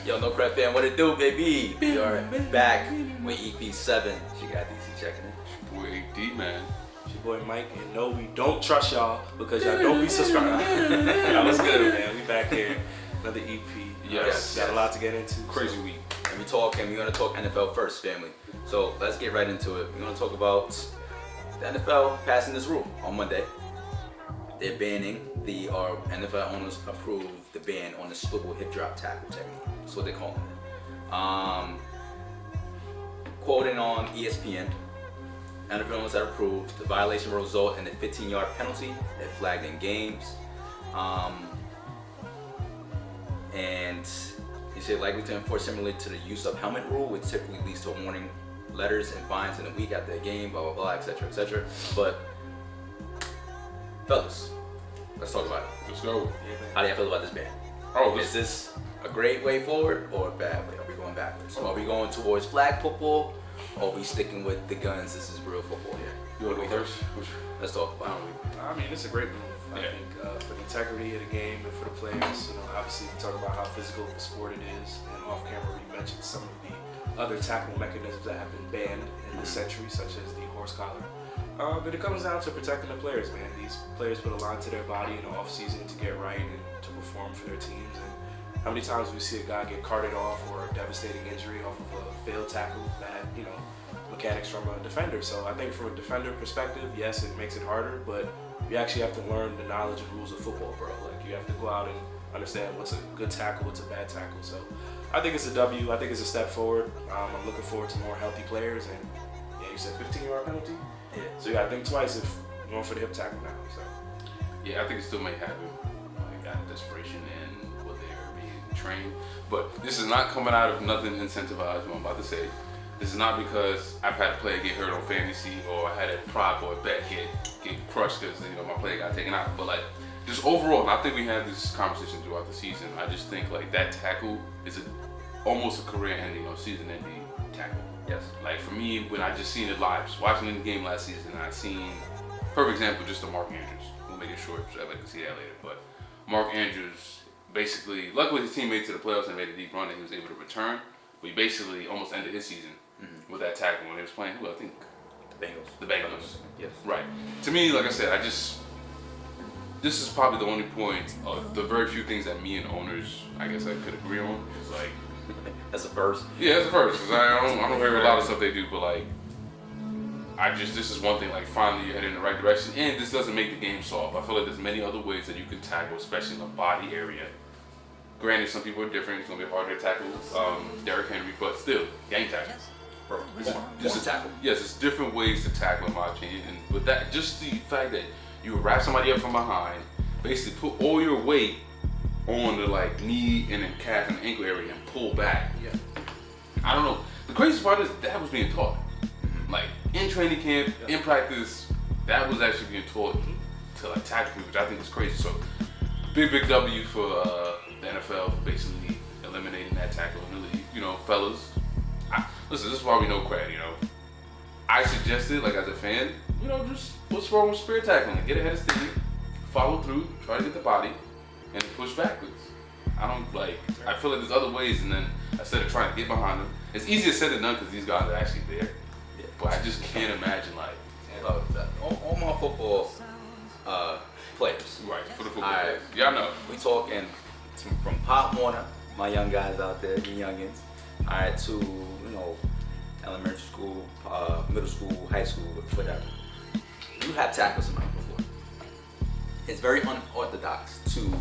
Yo, No Crap Fan, what it do, baby? We are back with EP7. She got DC checking in. Boy, AD, man. It's your boy Mike, and no, we don't trust y'all because y'all don't be subscribed. Y'all, what's good, man? We back here, another EP. Yes. Got a lot to get into. Crazy week. And we're gonna talk NFL first, family. So let's get right into it. We're gonna talk about the NFL passing this rule on Monday. They're banning NFL owners approved the ban on the swivel hip drop tackle technique. That's what they're calling it. Quoting on ESPN, NFL owners have approved the violation will result in a 15-yard penalty that flagged in games. And he said likely to enforce similarly to the use of helmet rule, which typically leads to warning letters and fines in a week after the game, blah, blah, blah, etc., etc. But, fellas, let's talk about it. Let's go. How do you feel about this ban? Is this a great way forward or a bad way? Are we going backwards? Are we going towards flag football or are we sticking with the guns? This is real football here. You want to go first? Let's talk about it. I mean, it's a great move. I think for the integrity of the game and for the players. Obviously we talk about how physical of a sport it is, and off camera we mentioned some of the other tackle mechanisms that have been banned in this century, such as the horse collar. But it comes down to protecting the players, man. These players put a lot to their body in the off season to get right and to perform for their teams. And how many times we see a guy get carted off or a devastating injury off of a failed tackle that mechanics from a defender. So I think from a defender perspective, yes, it makes it harder, but you actually have to learn the knowledge and rules of football, bro. Like, you have to go out and understand what's a good tackle, what's a bad tackle. So I think it's a W. I think it's a step forward. I'm looking forward to more healthy players. And yeah, you said 15-yard penalty? Yeah. So you got to think twice if you're going for the hip tackle now. So Yeah, I think it still may have desperation in what they're being trained. But this is not coming out of nothing incentivized, what I'm about to say. This is not because I've had a player get hurt on fantasy or I had a prop or a bet get crushed because my player got taken out. But just overall, and I think we had this conversation throughout the season. I just think that tackle is almost a career-ending or season-ending tackle. Yes. Like for me, when I just seen it live, just watching the game last season, I seen perfect example just of Mark Andrews. We'll make it short because I'd like to see that later. But Mark Andrews basically, luckily his team made it to the playoffs and made a deep run and he was able to return. But he basically almost ended his season with that tackle when he was playing. Who I think? The Bengals. Yes. Right. To me, like I said, this is probably the only point of the very few things that me and owners, I guess I could agree on. Is That's a first. yeah, that's the first. 'Cause I don't hear a lot of stuff they do, but this is one thing. Finally you're heading in the right direction, and this doesn't make the game soft. I feel like there's many other ways that you can tackle, especially in the body area. Granted, some people are different. It's gonna be harder to tackle Derrick Henry, but still, gang tackle. Bro, Just a tackle. Yes, it's different ways to tackle, in my opinion. And with that, just the fact that you wrap somebody up from behind, basically put all your weight on the knee and then calf and ankle area and pull back. Yeah. I don't know. The craziest part is that was being taught. In training camp, in practice, that was actually being taught to tackle people, which I think is crazy. So big W for the NFL for basically eliminating that tackle in the league. Fellas, listen, this is why we know Crad, I suggested, as a fan, just what's wrong with spear tackling? Get ahead of steam, follow through, try to get the body, and push backwards. I feel like there's other ways, and then instead of trying to get behind them, it's easier said than done because these guys are actually there. Yeah. But I just can't imagine, all my football players. right, for the football players. Yeah, I know. We talking from Pop Warner, my young guys out there, the youngins, to elementary school, middle school, high school, whatever. You have tackled somebody before. It's very unorthodox to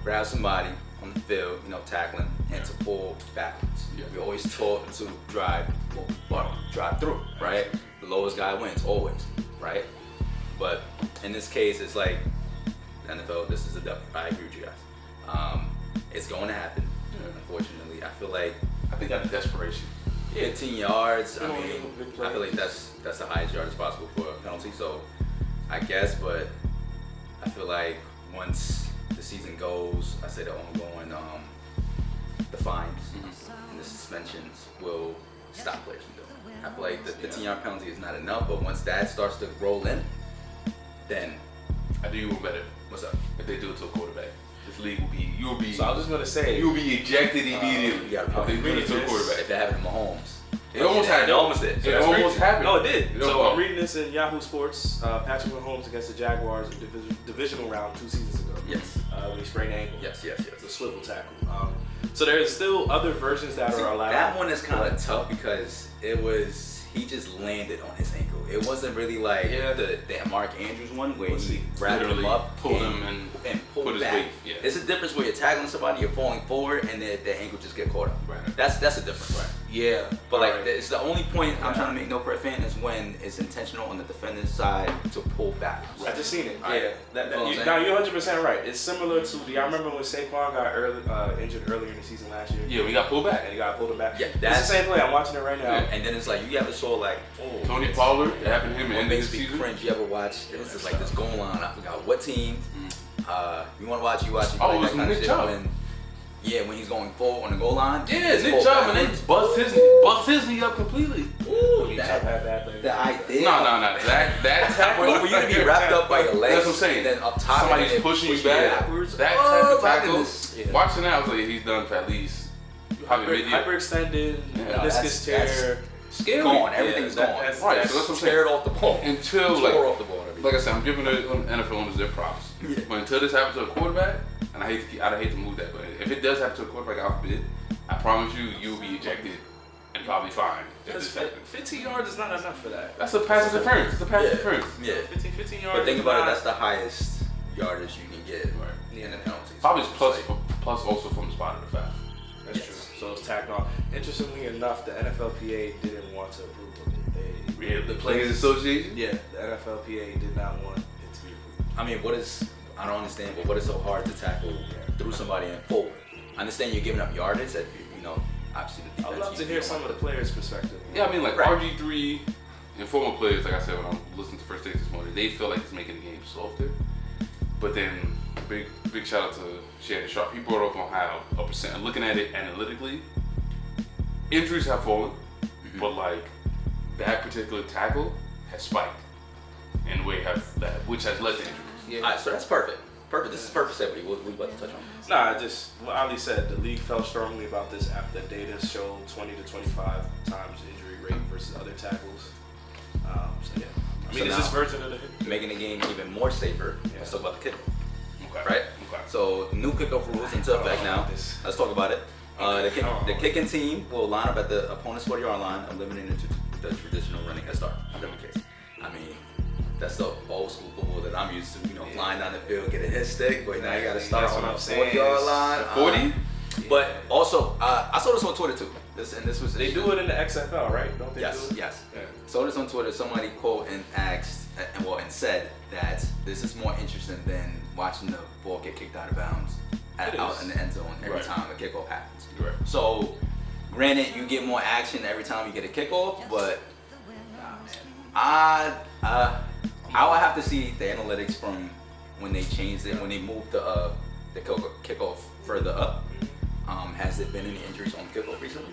grab somebody on the field, tackling, and to pull backwards. Yeah. We always taught to drive through, right? The lowest guy wins, always, right? But in this case, it's the NFL, this is a W. I agree with you guys. It's going to happen, unfortunately. I think out of desperation. 15 yards, I feel like that's the highest yardage possible for a penalty, so I guess, but I feel like once the season goes, I say the ongoing, the fines and the suspensions will stop players from doing it. I feel like the 15-yard penalty is not enough, but once that starts to roll in, then I do you one better. What's up? if they do it to a quarterback. This league will be So I was just gonna say, you'll be ejected immediately you gotta if they do it to a this. quarterback. If that happened to Mahomes. It almost happened. It almost did. It that's almost crazy. happened. No, it did. It So almost- I'm reading this in Yahoo Sports. Patrick Mahomes against the Jaguars in divisional round 2 seasons ago. Yes. When he sprained ankle. Yes. The swivel tackle. So there's still other versions that See, are allowed. that one is kind of tough because he just landed on his ankle. It wasn't really like the Mark Andrews one where he wrapped him Literally up, pulled him and pulled put his back. weight, yeah. There's a difference where you're tackling somebody, you're falling forward, and their ankle just get caught up. Right. That's a difference. Right. Yeah. But like, Alright. it's the only point I'm trying to make no fan is when it's intentional on the defender's side to pull back. I just seen it. Alright. Yeah. You know what I'm Now you're 100% right. It's similar to I remember when Saquon got injured earlier in the season last year. Yeah, we got pulled back. And he got pulled back. Yeah, It's the that's- same play. I'm watching it right now. And then it's like you ever saw like Tony Pollard, it happened to him what in the makes me season. cringe. You ever watch? It was just like this goal line. I forgot what team. You want to watch? You watch. You Oh, play it was that kind Nick of shit Chubb. when he's going forward on the goal line. Yeah, it's Nick pulled Chubb, and they backwards. bust his knee up completely. Ooh, Chubb that, had that play. the idea. No. That tackle. For you to be wrapped up by your legs, That's what I'm saying. and then up top, Somebody's and then pushing you push back. backwards. That Oh, type of my tackle. goodness. Yeah. Watching that, I was like, he's done for at least probably mid-year. Hyperextended, Yeah, meniscus that's tear. Scary. Gone. Everything's Yeah, gone. that's- Right, so that's what I'm saying. Tear it off the ball. Until Tore off the ball. like I said, I'm giving the NFL owners their props. Yeah. But until this happens to a quarterback, and I'd hate to move that, but if it does happen to a quarterback, God forbid, I promise you'll be ejected and probably fined. if Because this happens. 15 yards is not enough for that. That's a pass interference. It's a pass interference. Yeah. 15 yards. But think is about it. not- That's the highest yardage you can get Right. in the penalties. Probably It's plus like- plus also from the spot of the foul. That's Yes. true. So it's tacked on. Interestingly enough, the NFLPA didn't want to approve of it. The Players Association. Yeah, the NFLPA did not want it to be approved. I mean, I don't understand, but what is so hard to tackle through somebody and forward? I understand you're giving up yardage that, obviously the defense. I'd love to you hear don't some of want the players' perspective. Yeah, I mean, like Right. RG3 and former players, like I said when I'm listening to First Take this morning, they feel like it's making the game softer. But then, big shout out to Shannon Sharp. He brought up on how looking at it analytically, injuries have fallen, but like that particular tackle has spiked in a way which has led to injuries. Yeah. All right, so that's perfect. Perfect. This is perfect segue. What we about to touch on? Nah, what Ali said, the league felt strongly about this after data showed 20 to 25 times injury rate versus other tackles. So yeah, I mean, So it's now- this version of the Making the game even more safer. Yeah. Let's talk about the kickoff. Okay. Right? Okay. So new kickoff rules into effect now. This. Let's talk about it. The kicking team will line up at the opponent's 40-yard line, eliminating the traditional running head start. Whatever the case. I mean, that's the old school football that I'm used to. Flying down the field, get a hit stick, but now you got to start That's on what a I'm saying. 40-yard line. 40? But also, I saw this on Twitter too. This was They do it in the XFL, right? Don't they Yes, do it? yes. Yeah. Saw this on Twitter. Somebody quote and asked, and said that this is more interesting than watching the ball get kicked out of bounds It out is. in the end zone every Right. time a kickoff happens. Right. So, granted, you get more action every time you get a kickoff, but I would have to see the analytics from when they changed it, when they moved the kickoff further up. Has there been any injuries on kickoff recently?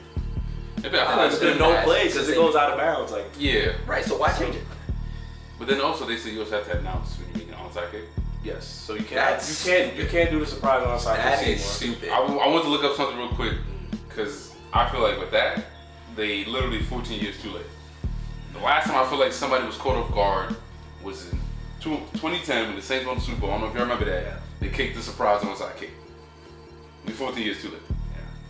Maybe I feel like There's it's been been no No play because it goes out of bounds. Like Yeah. Right. So why change it? But then also they say you also have to announce when you make an onside kick. yes, so you That's can't do the surprise onside That kick is anymore. stupid. I want to look up something real quick because I feel like with that, they literally 14 years too late. The last time I feel like somebody was caught off guard was in 2010 when the Saints won the Super Bowl. I don't know if you remember that. Yeah. They kicked the surprise onside kick. We 14 years too late.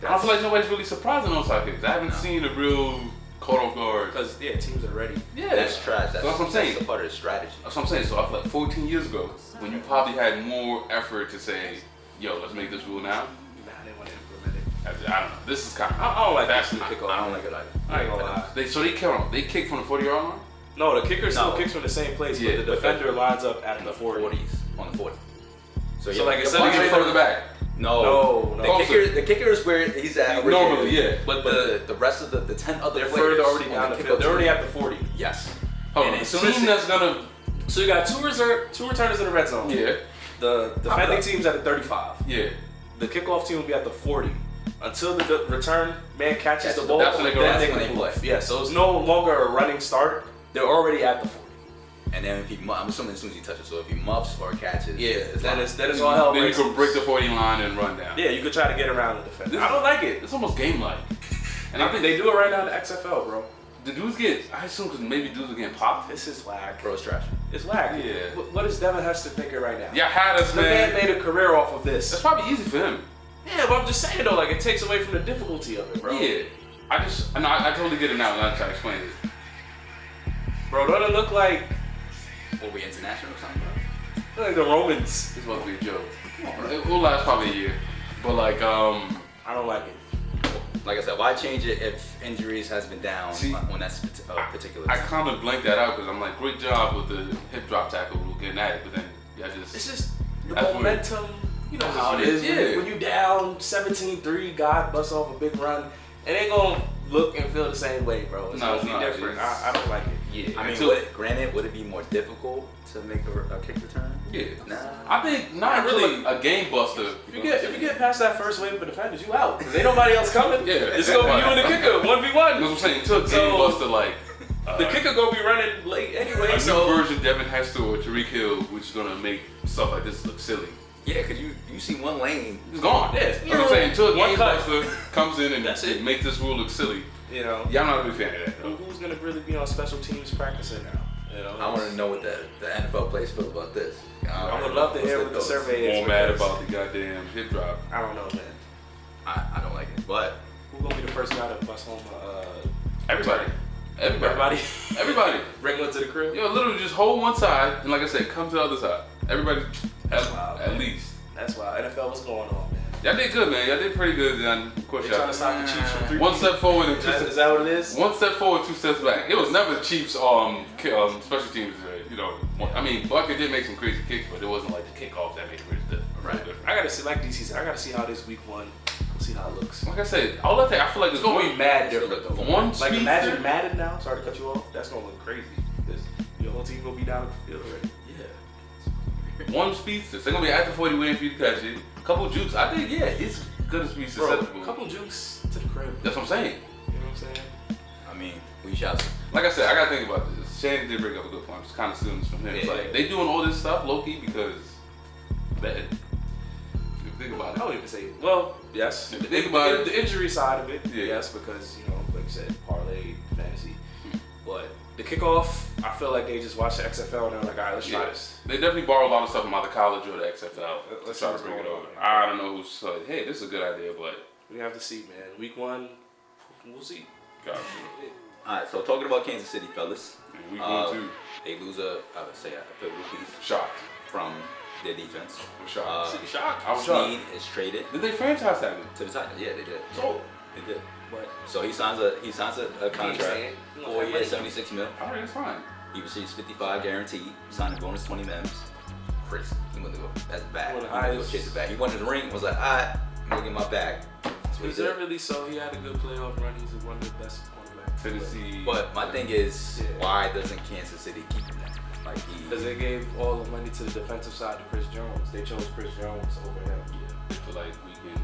Yeah. I don't feel like nobody's really surprised on onside kicks. I haven't seen a real caught off guard. Because teams are ready. Yeah, That's trash. That's what I'm saying. That's a part of the strategy. That's what I'm saying. So I feel like 14 years ago, when you probably had more effort to say, yo, let's make this rule now. Nah, they want to implement it. I don't know. This is kind of. I don't like That's this new not- kickoff. I don't like it either. I ain't gonna lie. They kick from the 40-yard line? No, the kicker still No. kicks from the same place, Yeah, but the but defender lines up at On the the 40. 40s. On the 40. So, So, like, you're instead of punching getting further back. No, No. The kicker is where he's at originally. Normally, yeah. But the rest of the 10 other They're players further already on down the kickoff field. They're already team- at the 40. Yes. Hold And on. as The soon as team it- that's gonna. So you got two returners in the red zone. Yeah. The defending team's at the 35. Yeah. The kickoff team will be at the 40. Until the return man catches the ball, that's when they go- then that's they when can they move. play. Yeah, so it's no longer a running start. They're already at the 40. And then if he, I'm assuming as soon as he touches, so if he muffs or catches, then it's all hell Then you breaks can break loose. the 40 line and run down. Yeah, you could try to get around the defense. I don't like it. It's almost game-like. And I think they do it right now in the XFL, bro. The dudes get, I assume because maybe dudes are getting popped. This is whack. bro, it's trash. It's whack. Yeah. What is Devin Hester thinking right now? Y'all had us, The man man. made a career off of this. That's probably easy for him. Yeah, but I'm just saying though, like it takes away from the difficulty of it, bro. Yeah. I totally get it now when I try to explain it. Bro, don't it look like we international or something, bro? the Romans? It's supposed to be a joke. It will last probably a year. But like, I don't like it. Like I said, why change it if injuries has been down See, on that particular I team? kind of blanked that out because I'm like, great job with the hip drop tackle rule getting at it, but then It's just the That's momentum. You know That's how it weird. is. Yeah. When you down 17-3, God busts off a big run, it ain't gonna look and feel the same way, bro. It's No, gonna it's be not. different. It's- I don't like it. yeah. I mean, until- granted, would it be more difficult to make a kick return? yeah. Nah. I think not Not really really. a game buster. If you get past that first wave of defenders, you out. Cause ain't nobody else coming. Yeah. It's gonna be you and the kicker, 1v1. That's what I'm saying. Until a game So, buster like The kicker gonna be running late anyway. a So new version Devin Hester or Tariq Hill, which is gonna make stuff like this look silly. Yeah, cause you see one lane. It's gone. Yeah. That's what I'm saying. Until a One game cut. buster comes in and That's it. make this rule look silly. you know, Yeah, I'm not a big fan of that though. who's gonna really be on special teams practicing now? You know, I want to know what the NFL players feel about this. I would love to hear what the survey is. More mad because about the goddamn hip drop. I don't know, man. I don't like it, but Who's gonna be the first guy to bust home? Everybody. Everybody. Everybody. Bring one to the crib. Yo, literally just hold one side and like I said, come to the other side. Everybody wild, at man. least. That's why NFL. What's going on, man? Y'all did good, man. Y'all did pretty good. And of course, They trying y'all to stop the Chiefs from 3. one step forward and two Is steps. that what it is? One step forward, 2 steps back. It was never the Chiefs' special teams. You know, I mean, Bucket did make some crazy kicks, but it wasn't like the kickoff that made it really different. I gotta see, like DC said, I gotta see how this week 1. See how it looks. Like I said, all that thing, I feel like It's there's gonna be mad Still different look though. the one Like imagine speedster. Madden now. Sorry to cut you off. That's gonna look crazy because your whole team gonna be down the field already. yeah. One speedster. They're gonna be at the 40 waiting for you to catch it. A couple jukes. I think he's good as speedster. Bro, susceptible. a couple jukes to the crib. That's what I'm saying. You know what I'm saying? I mean, we shall see. Like I said, I gotta think about this. Shannon did bring up a good point. It's kind of students from him. It's Yeah. like they doing all this stuff low key because that. If you think about I it, don't even say. Well, yes. If you think about it. The injury side of it, Yeah. yes, because you know, like you said, parlay fantasy. But the kickoff, I feel like they just watch the XFL and they're like, all right, let's try this. They definitely borrow a lot of stuff from either college or the XFL. Let's try see to what's bring it going over. on. I don't know who's like, hey, this is a good idea, but We have to see, man. Week 1, we'll see. gosh, All right, so talking about Kansas City, fellas, we going to they lose I would say a pivotal piece shocked. from their defense. I'm shocked. Shocked. I was shocked. Snead is traded Did they franchise tag him? to the Titans. Yeah, they did. So, They did. But So he signs a contract, saying, 4 years, 76 mil. all right, that's fine. He receives 55 guaranteed. Signing bonus 20 mils. Crazy. He wanted to go. That's bad. One He of the wanted to go highest- chase it back. He wanted the ring. Was like, alright, I'm gonna get my bag. That's what he did. deservedly so. He had a good playoff run. He's one of the best cornerbacks. Tennessee. But my thing is, Yeah. why doesn't Kansas City keep him there? Like Because they gave all the money to the defensive side to Chris Jones. They chose Chris Jones over him. I feel like we can.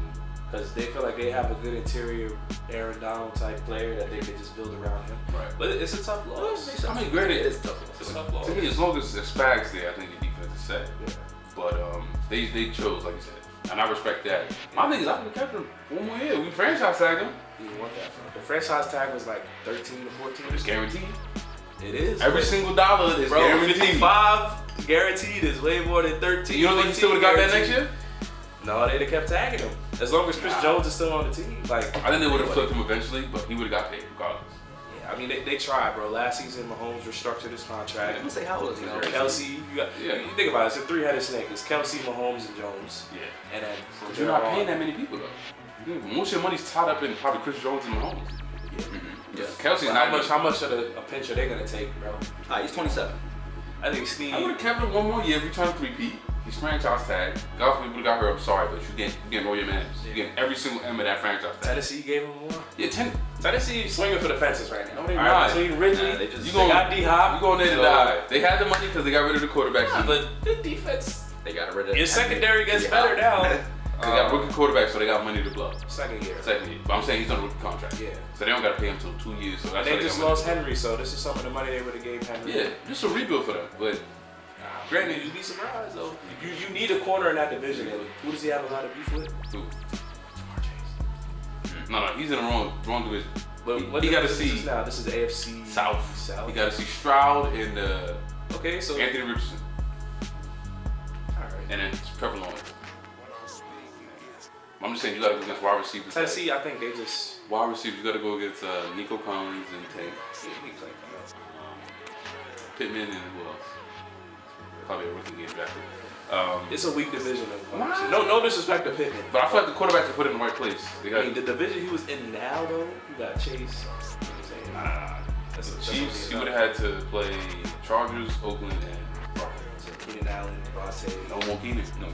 Because they feel like they have a good interior Aaron Donald type player that they could just build around him. Right. But it's a tough loss. I mean, granted, it is tough. It's a tough loss. to me, as long as there's Spags there, I think the defense is set. Yeah. But they chose, like you said, and I respect that. My thing is, I would have kept him one more year. We franchise tagged him. You want that, bro. The franchise tag was like 13 to 14. It's guaranteed. It is. Every single dollar is bro, guaranteed. 55 guaranteed is way more than 13. You don't think he still would have got that 14 next year? No, they'd have kept tagging him. As long as Chris Jones is still on the team. Like, I think they would have flipped him eventually, but he would have got paid regardless. Yeah, I mean, they tried, bro. Last season, Mahomes restructured his I'm contract. gonna say how old is he? You know, Kelsey, you got. Yeah. You think about it. It's a three-headed snake. It's Kelsey, Mahomes, and Jones. Yeah. And then But you're not paying that many people though. Most of your money's tied up in probably Chris Jones and Mahomes. Yeah. Kelsey's But not how much of a pinch are they gonna take, bro? Alright, he's 27. I think Snead. I would have kept him one more year if we trying to repeat. He's franchise tag. God forbid we got hurt. I'm sorry, but you getting all your mans. You getting every single M of that franchise tag. Tennessee gave him more. Yeah, 10. Tennessee swinging for the fences right now. No, they All not. right. Between Ridley, Nah, they just- You they going got D-Hop. You going there to So- die. They had the money because they got rid of the quarterback. Nah, but the defense, They got rid of your secondary gets Yeah. better now. They got rookie quarterbacks, so they got money to blow. Second year. Second year. But I'm saying he's on a rookie contract. Yeah. So they don't got to pay him until 2 years. So that's They why just got money lost to blow. Henry, so this is some of the money they would have gave Henry. Yeah, just a rebuild for them. But Granted, you'd be surprised though. You need a corner in that division. And who does he have a lot of beef with? who? No, he's in the wrong division. But what he got to division is see this now. This is AFC South. South. He got to see Stroud and Okay, so Anthony Richardson, all right. and then Trevor Lawrence. I'm just saying you got to go against wide receivers. Tennessee, I think they just. Wide receivers, you got to go against Nico Collins and Tank. Pittman and who else? Probably a rookie game drafted. It's a weak division. Nah. No disrespect to Pittman. But I feel like the quarterback can put it in the right place. They got I mean, the division he was in now though, you got Chase. You know what I'm saying? That's the what Chiefs. He would have. have had to play Chargers, Oakland, and Broncos. Keenan Allen, Devontae. No more Keenan. No,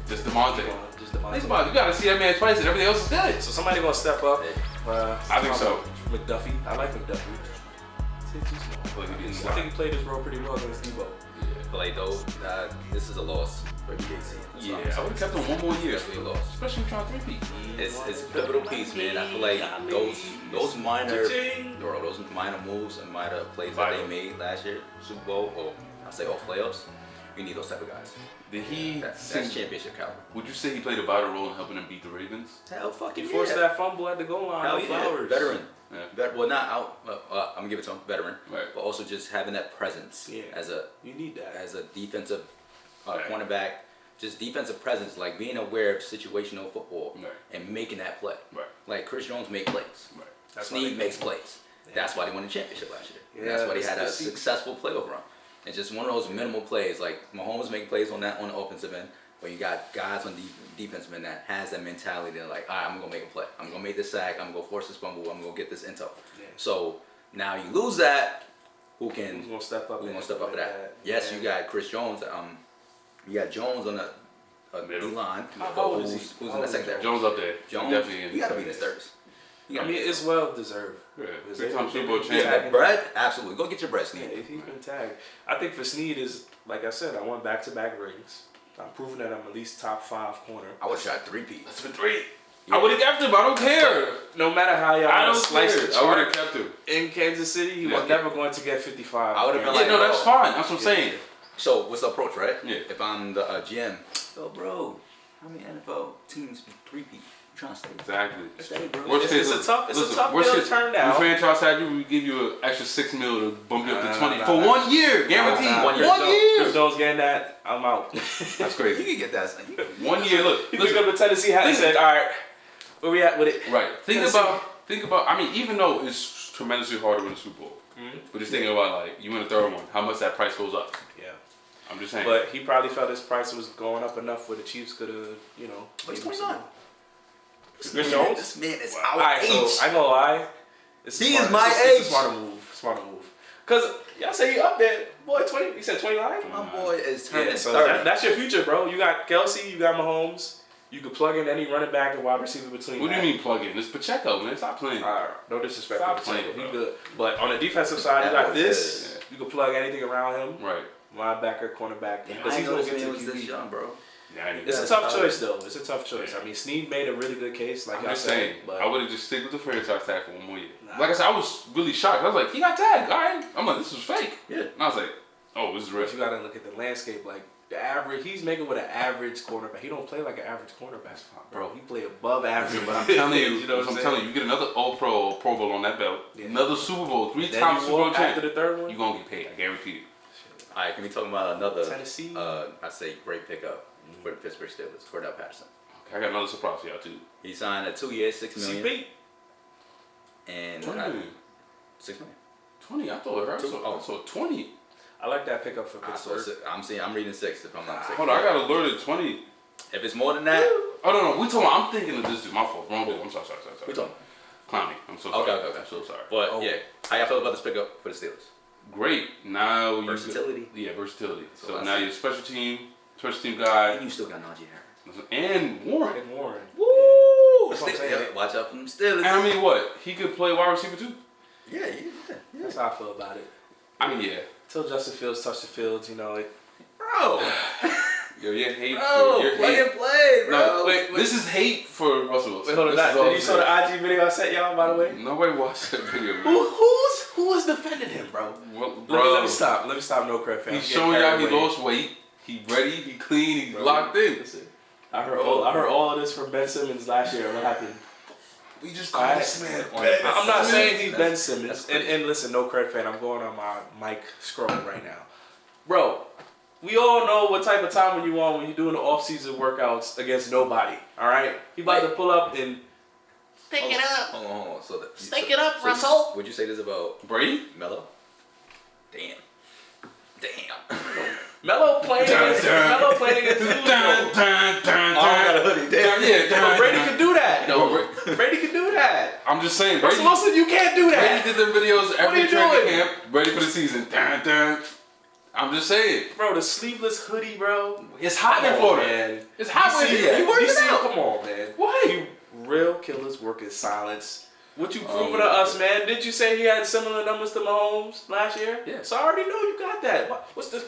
Just DeMonte. Just Devontae. Think about it. You got to see that man twice, and everything else is good. So somebody gonna step up. I think so. McDuffie. I like McDuffie. But he didn't I think he played his role pretty well against Debo. But like though, this is a loss for BKC. Yeah, I would have kept him one more year. Especially a loss. Especially trying to three-peat. It's a pivotal piece, man. I feel like those minor moves and minor plays that they made last year, Super Bowl, or I say all playoffs, you need those type of guys. Did he? That's championship caliber. Would you say he played a vital role in helping them beat the Ravens? Hell fucking He forced that fumble at the goal line. Hell no yeah. Flowers. Veteran. Yeah. Well, not out. I'm gonna give it to him. Veteran. Right. But also just having that presence as a You need that. as a defensive Right. cornerback, just defensive presence, like being aware of situational football Right. and making that play. Right. Like Chris Jones make plays. Right. That's why Snead they- makes plays. That's why they won the championship last year. And Yeah, that's why they had a it's- successful playoff run. It's just one of those minimal plays. Like Mahomes making plays on the offensive end, but you got guys on the defensive end that has that mentality. They're like, all right, I'm gonna make a play. I'm gonna make this sack. I'm gonna force this fumble. I'm gonna get this intel. Yeah. So now you lose that. Who's Who's gonna step up? gonna and step up for like that? Yes, you got Chris Jones. You got Jones on the Middle. D line. How but old is who's he? in How the old is secondary? Jones up there. Jones, Definitely. you gotta be in his thirds. I mean, it's well deserved. Yeah. Because Three-time they- Super Bowl they- champ. Yeah, bread, absolutely. Go get your bread, Yeah, Snead. if he's been tagged. I think for Snead is, like I said, I want back-to-back rings. I'm proving that I'm at least top 5 corner. I would have shot 3 P. That's for 3. I would have kept him. I don't care. No matter how y'all I wanna don't slice care. the I would have chart kept him. in Kansas City, he Yeah. was never going to get 55. I would've been Yeah, like, no, that's fine. That's what I'm saying. So what's the approach, right? Yeah. If I'm the GM, yo, bro, how many NFL teams 3 P? You trying to stay? Exactly. Stay, bro. Worst It's case, a tough worst deal to case, turn we down. franchise tag you, we give you an extra $6 million to bump you up to Nah, 20 nah, for nah. 1 year, guaranteed. Nah, 1 Chris year. Jones getting that, I'm out. That's You crazy. can get that. 1 year. Look, He picked listen. up the Tennessee hat and Listen. said, all right, where we at with it? Right. Think Tennessee. about. I mean, even though it's tremendously hard to win a Super Bowl, but just thinking about like you win a third one, how much that price goes up. Yeah. I'm just saying. But he probably felt his price was going up enough where the Chiefs could have, you know. But he's gave him some 29. more. Chris Jones? This man is All our right, age. so I ain't gonna lie. It's a He smart- is my it's a age. smarter move. Smarter move. Cause y'all say you up there, boy. 20. You said 29. My boy is turning Yeah, so 30. that's your future, bro. You got Kelsey, you got Mahomes. You could plug in any running back and wide receiver between. what do you that. mean plug in? It's Pacheco, man. Stop playing. No disrespect. Stop to playing, Pacheco, bro. he good. But on the defensive side, you That got boy this. good. You can plug anything around him. Right. Linebacker, cornerback. Damn, Because I he's know gonna this get man to was this QB. young, bro. Yeah, I need It's that. a tough choice, though. It's a tough choice. I mean, Snead made a really good case, like I'm y'all just said. saying. But I would have just stick with the franchise tag for 1 more year. Nah. Like I said, I was really shocked. I was like, he got tagged. All right. I'm like, this is fake. Yeah. And I was like, oh, this is real. But you gotta look at the landscape. Like the average, he's making with an average quarterback. He don't play like an average quarterback, bro. He play above average. But I'm telling you, you know what I'm telling you, you get another All Pro or Pro Bowl on that belt, Yeah. another Super Bowl, 3 Then times you Super Bowl walk after champ, the third one. you gonna get paid. I guarantee you. All right, can we talk about another, Tennessee. I say great pickup for the Pittsburgh Steelers, Cordell Patterson. Okay, I got another surprise for y'all too. He signed a 2 year, $6 million. CP. And 20 million. $6 million. 20. I thought I saw 20. I like that pickup for I saw Pittsburgh. I'm reading 6 if I'm not mistaken. Hold on, I got alerted 20. If it's more than that, Oh no, we talking. I'm thinking of this dude. My fault. Wrong dude. I'm sorry. we talking. Clowney. I'm so sorry. Okay. I'm so sorry. But Oh. yeah, how y'all feel about this pickup for the Steelers? Great. Now you Versatility. Yeah, versatility. So So I now see. you're a special team guy, And you still got Najee Harris. and Warren. And Warren. Woo! That's what I'm saying. Yeah, watch out for them Steelers. And I mean, what? He could play wide receiver too. Yeah. That's how I feel about it. I mean, yeah. Till Justin Fields touched the fields, Bro, Yo, your hate. bro, your play hate. and play, bro. No, wait. This is hate for Russell Wilson. Wait, hold on. This is all Did you I'm saw saying. the IG video I sent y'all, by the way? Nobody watched that video. Man. Who was defending him, bro? Well, Let me stop. Let me stop. No credit, fam. He's I'm getting showing y'all carried he away. lost weight. He ready. He clean. He's Bro, locked in. Listen, I heard all of this from Ben Simmons last year. What happened? We just All call right. this man. I'm not saying he's Ben That's Simmons. crazy. And listen, no credit, fan. I'm going on my mic scrolling right now. Bro, we all know what type of time when you on when you're doing the off-season workouts against nobody. All right? He about to pull up and Pick it up. Hold on. So Stick it up, Russell. Would you say this about Brady? Melo? Damn. Melo playing against who, though? got a hoodie. Damn. But Brady can do that. No, Brady can do that. I'm just saying. Brady, Russell Wilson, you can't do Brady that. did the videos are every you training doing? camp, ready for the season. Dun, dun. I'm just saying. Bro, the sleeveless hoodie, bro. It's hot in Come on, Florida. man. It's hot You with see you. it. You working You see it. out. Come on, man. What? You real killers work in silence. What you proving Oh, to us, man? Didn't you say he had similar numbers to Mahomes last year? Yeah. So I already know you got that. What's this?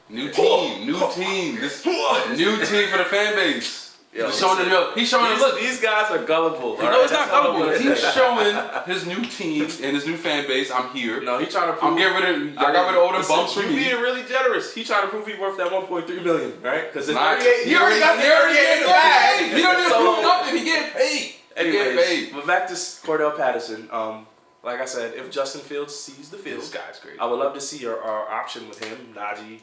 New team. This new team for the fan base. Yo, He's showing them. He's showing them. Look. These guys are gullible. No, it's not gullible. He's showing his new team and his new fan base. I'm here. No, he trying to prove. I'm getting rid of. I got rid of all the bumps for You me. being really generous. He trying to prove he worth that 1.3 million, right? Because Nah, he already got the 38 in the bag. He don't need to So- prove nothing. He getting paid. He getting Anyways, paid. but back to Cordell Patterson. Like I said, if Justin Fields sees the field, This guy's great. I would love to see our option with him, Najee,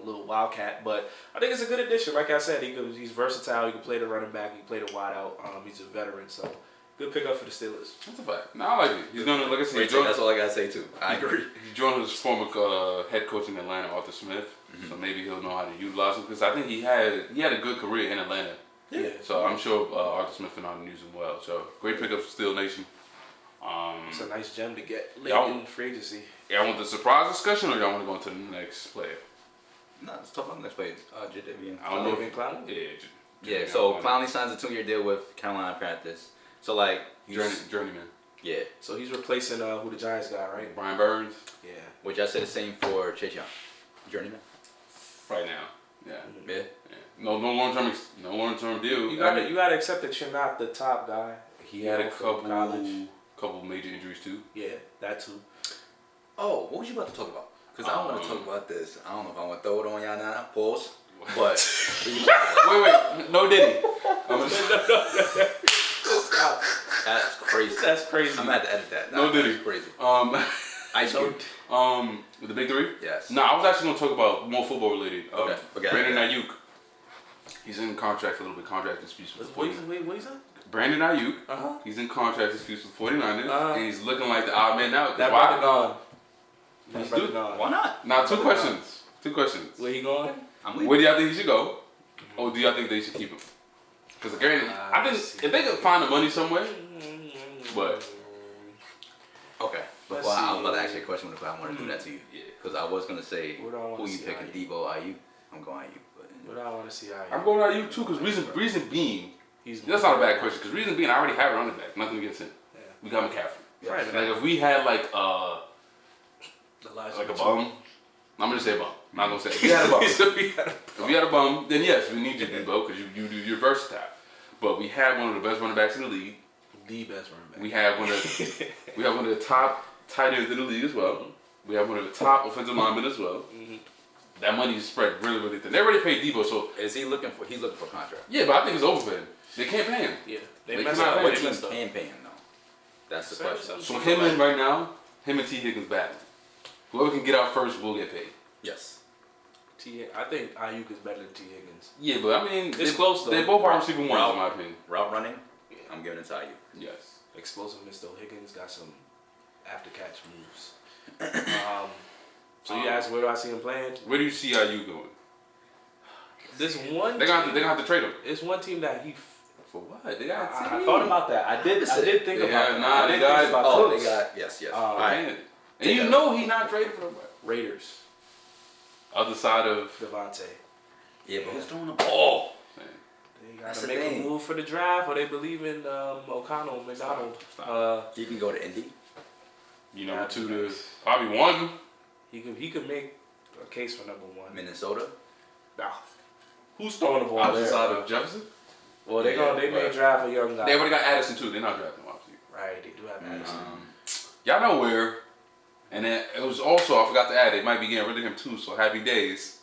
little wildcat. But I think it's a good addition. Like I said, he's versatile. He can play the running back. He can play the wide out. He's a veteran, so good pickup for the Steelers. That's a fact. No, I like it. He's gonna, like I said, Great take. That's all I gotta say too. I agree. He joined his former head coach in Atlanta, Arthur Smith. So maybe he'll know how to utilize him because I think he had a good career in Atlanta. Yeah. So I'm sure Arthur Smith will know how to use him well. So great pickup for Steel Nation. It's a nice gem to get late Y'all- in free agency. Y'all want the surprise discussion or y'all want to go into the next player? No, let's talk about the next play. Jadavian. I don't know. David Clowney? Yeah. Yeah. So Clowney signs a 2-year deal with Carolina Panthers. So like, Journeyman. yeah. So he's replacing who the Giants got, right? Brian Burns. Yeah. Which I said the same for Chase Young, journeyman. Right now. Yeah. Yeah. No long term deal. You gotta accept that you're not the top guy. He had a From couple major injuries too. Yeah, that too. Oh, what was you about to talk about? Because I don't want to talk about this. I don't know if I want to throw it on y'all now. Pause. But Wait, no Diddy. that's crazy. That's crazy. I'm gonna have to edit that. No Diddy. That's crazy. Ice Cube. With the big three. Yes. No, I was actually gonna talk about more football related. Okay. Brandon Ayuk. He's in contract a little bit. Contract disputes with the 49ers. Wait, what is that? Brandon Ayuk. Uh-huh. He's in contract disputes with the 49ers, Uh-huh. and he's looking like the odd man out. That Why? brother gone. That Let's brother do it. gone. Why not? Now, two questions. Where he going? I'm leaving. Where do y'all think he should go, or do y'all think they should keep him? Because I think if they could find the money somewhere, but Okay. Let's Before I was see. about to ask you a question, but I want to do that to you. Yeah. Because I was gonna say What do I wanna who you see picking, out of you? Debo, Ayuk. I'm going Ayuk. But But I want to see how I'm going Ayuk too. Because reason being, he's. that's not a bad question. Because reason being, I already have a running back. Nothing against him. Yeah. We got McCaffrey. Right. Like if we had like Elijah a Mitchell. bum, I'm gonna say a bum. I'm not gonna say if we had a bum. If we had a bum, then yes, we need you, Debo, because you're versatile. But we have one of the best running backs in the league. The best running back. We have one of the top tight ends in the league as well. We have one of the top offensive linemen as well. That money is spread really, really thin. They already paid Debo, so is he looking for? He's looking for a contract. yeah. But I think it's overpaid. They can't pay him. Yeah. They They messed cannot up. What They team messed up. can pay him though? That's the Say question. something. So him and right now, him and T Higgins battling. Whoever can get out first will get paid. Yes. I think Ayuk is better than T Higgins. Yeah, but I mean, It's close, though. They both are receiver ones Route. in my opinion. Route running. Yeah. I'm giving it to Ayuk. Yes. Explosiveness though. Higgins got some after catch moves. So you asked where do I see him playing? Where do you see IU going? This one. They're gonna have to trade him. It's one team that he. For what? They I got. thought about that. I did think They about have- that. nah, I they did got- think about Oh, Cooks. they got yes. All Man. right. And you know he's not traded for them. Raiders. Other side of. Devontae. Yeah, but who's throwing the ball? They That's gotta the make a thing. move for the draft, or they believe in O'Connell, McDonald. He can go to Indy. You know, Yeah, two to nice. probably one. He could make a case for number one. Minnesota. Nah. Who's throwing the ball there? Outside of Jefferson. Well, they may but draft a young guy. They already got Addison too. They're not drafting him, obviously. Right, they do have Addison. Y'all know where. And then it was also, I forgot to add, they might be getting rid of him too, so happy days.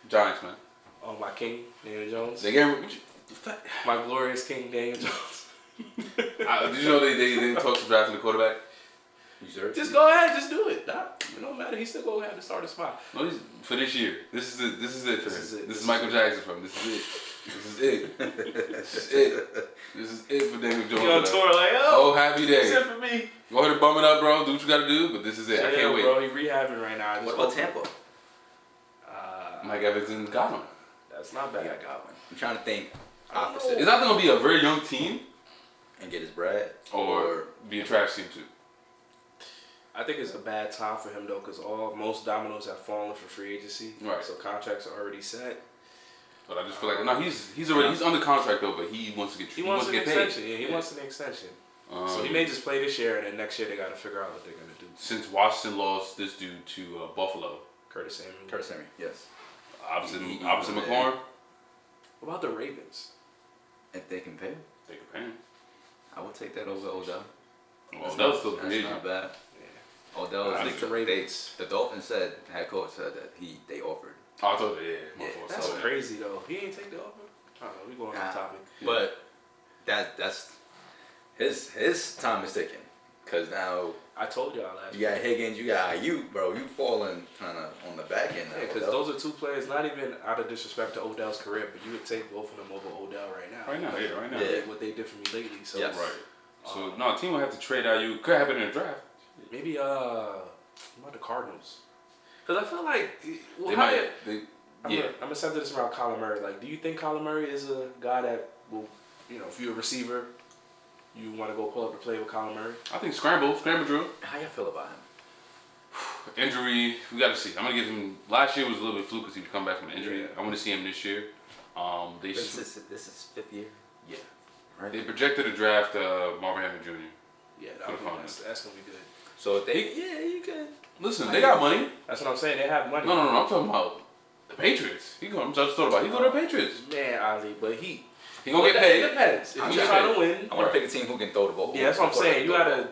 Giants, man. Oh, my king, Daniel Jones. They getting My glorious king, Daniel Jones. did you know they talked to drafting the quarterback? You sure? Just go ahead, just do it. It don't matter. He still go ahead to start a spot. No, for this year. This is it for This is him. it. This is Michael Jackson from. This is it. This is it. This is it. This is it for Daniel Jones. He on tour like, oh, Oh, happy that's day. it for me. Go ahead and bum it up, bro. Do what you gotta do, but this is it. I Yeah, can't wait. bro, he rehabbing right now. What about Tampa? Mike Evans and Godwin. That's not bad. Yeah, Godwin. I'm trying to think I don't opposite. Is that gonna be a very young team And get his bread? or be a trash team too? I think it's a bad time for him though, because most dominoes have fallen for free agency. Right. So contracts are already set. But I just feel like no, he's under contract though, but he wants to get He wants an to get paid. extension. Yeah, he wants an extension. So he Um, may just play this year, and then next year they got to figure out what they're gonna do. Since Washington lost this dude to Buffalo, Curtis Samuel. Curtis Samuel, yes. opposite He- McLaurin, What about the Ravens? If they can pay him, they could pay him. I would take that over Odell. Well, that was still That's free not agent. bad. Yeah. Odell I is think the Ravens. the Dolphins said, head coach said that they offered. Oh, I thought, yeah, my Yeah, fault. That's Sorry. crazy though. He ain't take the offer. I don't know. We going off topic. Yeah. But that's his time is ticking. Cause now I told y'all last. you got Higgins, you got Ayuk, bro. You falling kind of on the back end. Yeah, because those are two players. Not even out of disrespect to Odell's career, but you would take both of them over Odell right now. Right now, yeah, right now. Yeah. What they did for me lately. So Yes. Right. So no, a team will have to trade Ayuk. Could happen in the draft. maybe what about the Cardinals? Because I feel like well, They how might. did- They, I'm gonna center this around Kyler Murray. Like, do you think Kyler Murray is a guy that will, if you're a receiver, you want to go pull up and play with Kyler Murray? I think scramble drill. How y'all feel about him? Injury, we got to see. I'm gonna give him. Last year was a little bit fluke because he would come back from an injury. Yeah. I want to see him this year. They This is fifth year. yeah. Right. They projected to draft Marvin Harrison Jr. Yeah, For the that's gonna be good. So if they you can. Listen, they got money. That's what I'm saying. They have money. No. I'm talking about the Patriots. I'm just talking about. He go to the Patriots. Man, Ali, but he He gonna get It paid. depends. If I'm you just trying to win, I want to pick a team who can throw the ball. yeah, that's what I'm saying. You gotta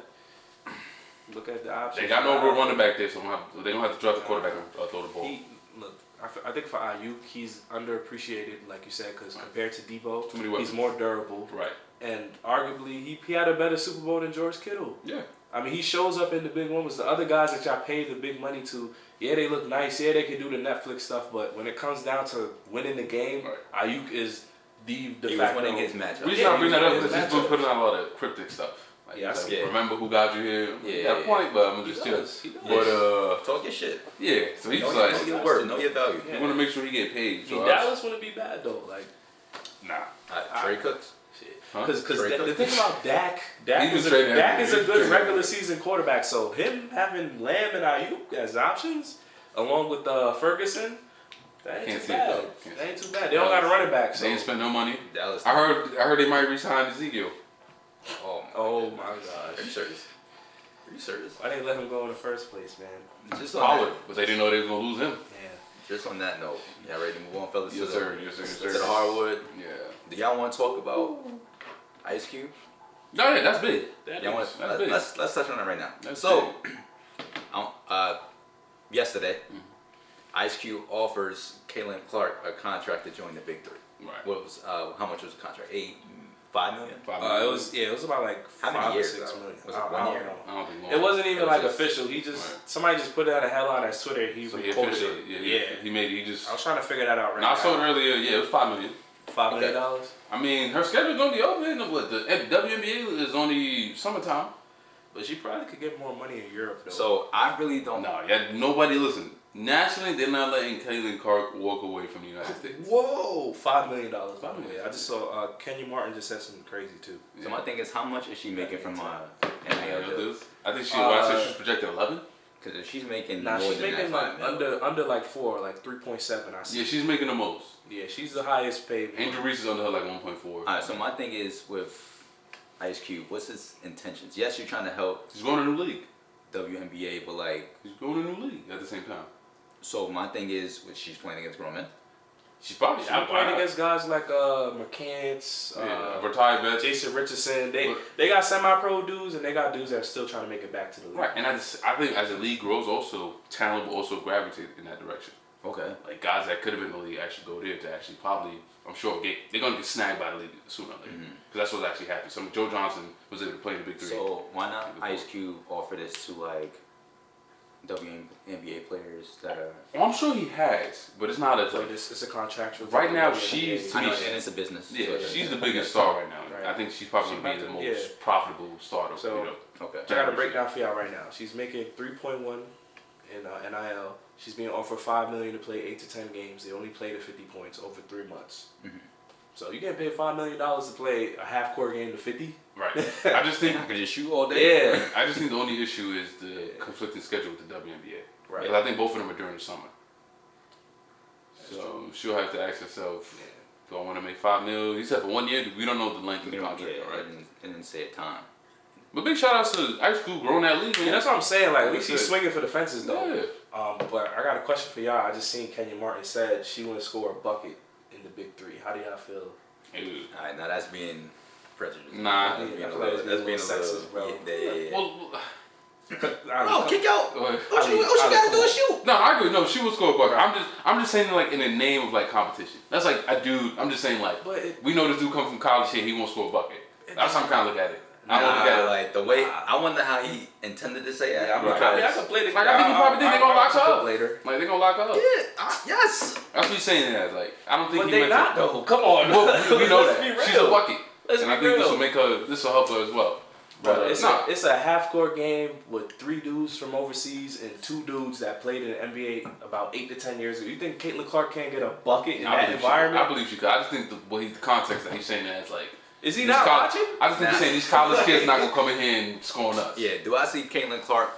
look at the options. They got no real running back there, so they don't have to draft the quarterback and throw the ball. Look, I think for Ayuk, he's underappreciated, like you said, because compared to Debo, Too many weapons. he's more durable. Right. And arguably, he had a better Super Bowl than George Kittle. Yeah. I mean, he shows up in the big moments. The other guys that y'all paid the big money to, yeah, they look nice. Yeah, they can do the Netflix stuff. But when it comes down to winning the game, Right. Ayuk is the He was facto. winning his matchup. We just Yeah, gotta bring that up he's because he's a been putting out a lot of cryptic stuff. Like, Yeah, I he's see like, it. remember who got you here? Yeah, Got a yeah. point, but I'm He just does. He does. But Talk your shit. yeah. So he's Know like, your worth. Know your value. Yeah. you want to make sure he get paid. I So mean, Dallas wouldn't be bad though. Like, nah. Trey Cooks. Huh? because Trey the Cook. thing about Dak He is was traded Dak is a everywhere. good He was regular traded season quarterback. So him having Lamb and Ayuk as options, along with Ferguson, that ain't Can't too see it, bad. though. Can't That ain't too bad. They don't got a running back. So. They ain't spend no money. Dallas. I heard they might resign Ezekiel. Oh Oh my Are you gosh. serious? Are you serious? Why they let him go in the first place, man? Just on Pollard, that, but they didn't know they was gonna lose him. Yeah. just on that note, y'all ready to move on, fellas? Yes, to sir. the, Yes, sir. Yes, To sir. the hardwood. Yeah. Do y'all want to talk about Ice Cube? No, yeah, that's big. Y'all want That's big. let's touch on it right now. That's So, yesterday, Ice Cube offers Caitlin Clark a contract to join the Big Three. Right. What was how much was the contract? $5 million. It was about like How many 5 or years, 6 though? million. Was it I 1 don't year? know. I don't think long. It wasn't even It was like just- official. He just Right. somebody just put out a headline on his Twitter. He So he reported officially, it. yeah, he made it. He just. I was trying to figure that out right No, I saw it now. earlier. Yeah, it was $5 million. $5 million. I mean, her schedule's gonna be open. What the WNBA is only summertime. But she probably could get more money in Europe though. So I really don't. No, yeah, nobody listen. Nationally, they're not letting Caitlin Clark walk away from the United States. Whoa, $5 million. By the way, I just saw Kenya Martin just said something crazy too. So my thing is, how much is she making from Yeah, NIL deals? I think she. Well, I said she was projected 11. Because if she's making Nah, more she's than making that, like $5 million. under like 4, like 3.7. I see. Yeah, she's making the most. Yeah, she's the highest paid. Angel Reese is under her like 1.4. All right. So my thing is with Ice Cube, what's his intentions? Yes, you're trying to help She's going to a new league. WNBA, but like, She's going to a new league at the same time. so my thing is, she's playing against grown men. She's probably I'm playing against guys like McCants, retired vets. Jason Richardson. They got semi-pro dudes and they got dudes that are still trying to make it back to the league. Right, and I think as the league grows, also talent will also gravitate in that direction. Okay. Like guys that could have been in the league actually go there to actually probably, I'm sure, they're gonna get snagged by the league sooner or later. Because that's what's actually happened. So Joe Johnson was able to play in the Big Three. So why not Ice Cube offer this to like WNBA players that are? Well, I'm sure he has, but it's not as So like it's a contractual. Right now, thing. she's- I know, and it's a business. yeah, so she's the okay. biggest star right now. Right. I think she's probably She gonna be the about most to- yeah. profitable starter. So- you know. Okay. I got a breakdown for y'all right now. She's making 3.1 in NIL. She's being offered $5 million to play 8 to 10 games. They only play to 50 points over 3 months. So you getting paid $5 million to play a half-court game to 50? Right. I just think I could just shoot all day. Yeah. I just think the only issue is the conflicting schedule with the WNBA. Right. 'Cause I think both of them are during the summer. So she'll have to ask herself, do I want to make $5 million? He said for 1 year. We don't know the length of We the don't contract, get right? it didn't say a time. But big shout outs to Ice Cube growing that league, man. Yeah, that's what I'm saying. Like, at Like least I he's said. swinging for the fences, though. Yeah. But I got a question for y'all. I just seen Kenya Martin said she want to score a bucket in the Big Three. How do y'all feel? Ew. All right, now that's being prejudiced. Nah. That's being I a feel little. like That's it's being a being little. sexist, bro. Yeah. Well, Oh, kick out. go ahead. All she gotta do is shoot. No, I agree. No, she will score a bucket. I'm just saying like in the name of like competition. That's like a dude. I'm just saying like But it- we know this dude come from college here. He won't score a bucket. That's how I'm kind of look at it. I don't look at it Like the way I wonder how he intended to say that. Yeah, Right. I mean, I can play the. Like, I think he probably think they gonna lock her up. later. like they gonna lock her up. Yes. That's what he's saying. As like I don't think But he they meant not to. though. Come on. Well, we know Let's that be she's a real. bucket, Let's and be I think real. this will help her as well. Bro, it's nah. it's a half court game with 3 dudes from overseas and 2 dudes that played in the NBA about 8 to 10 years ago. You think Caitlin Clark can't get a bucket in that environment? I believe she could. I just think the context that he's saying that is like. Is he these not college- watching? I just think he's saying these college kids not gonna come in here and score nuts. Yeah. Do I see Caitlin Clark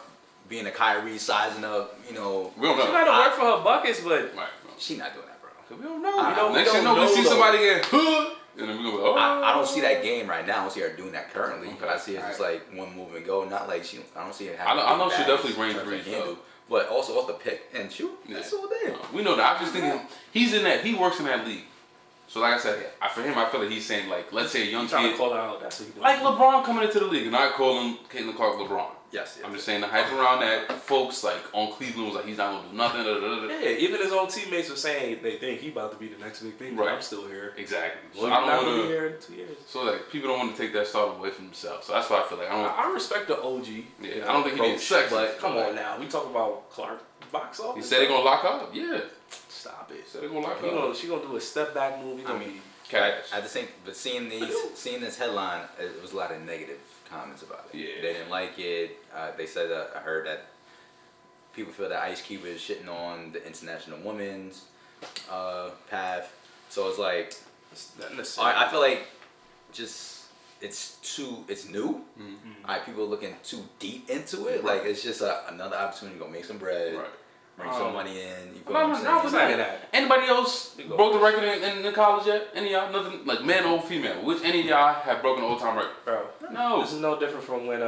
being a Kyrie sizing up? We don't She know. might have worked for her buckets, but Right. She not doing that, bro. We don't know. We Next thing you don't know, we know, see though. somebody get hood, and then we gonna be oh. I don't see that game right now. I don't see her doing that currently. But I see it just Alright. like one move and go. Not like she. I don't see it. I know she bags definitely range in terms of threes, handle, though. But also off the pick and shoot. Yeah. That's all there. We know that. I just think he's in that. He works in that league. So like I said, for him, I feel like he's saying like, let's say a young I'm trying to kid call her out. That's what he doing. like LeBron coming into the league, and I call him Caitlin Clark LeBron. Yes. I'm just saying the hype around that. Folks like on Cleveland was like he's not gonna do nothing. Da, da, da, da. Yeah, even his own teammates were saying they think he about to be the next big thing. But Right. I'm still here. Exactly. So Well, I I'm not don't gonna be want to. here in 2 years. So like people don't want to take that start away from themselves. So that's why I feel like I don't. I respect the OG. Yeah, I don't think he needs sex, But come but- on now, we talk about Clark box office. He said they're gonna lock her up. Yeah. Stop it. He said they're gonna lock He her up. she gonna do a step back move. He I gonna mean, be Cash. At the same, but seeing this headline, it was a lot of negative comments about it. Yeah. They didn't like it. They said that I heard that people feel that Ice Cube is shitting on the international women's path. So it's like, it's nothing to say. I feel like just it's new. Mm-hmm. Alright, people are looking too deep into it. Right. Like it's just another opportunity to go make some bread, Right. bring some money in. You feel No, what I'm no, saying? no, saying that. Anybody else You go broke the record in college yet? Any of y'all? Nothing like man or female? Which any of y'all have broken the all-time record? Bro, No. this is no different from when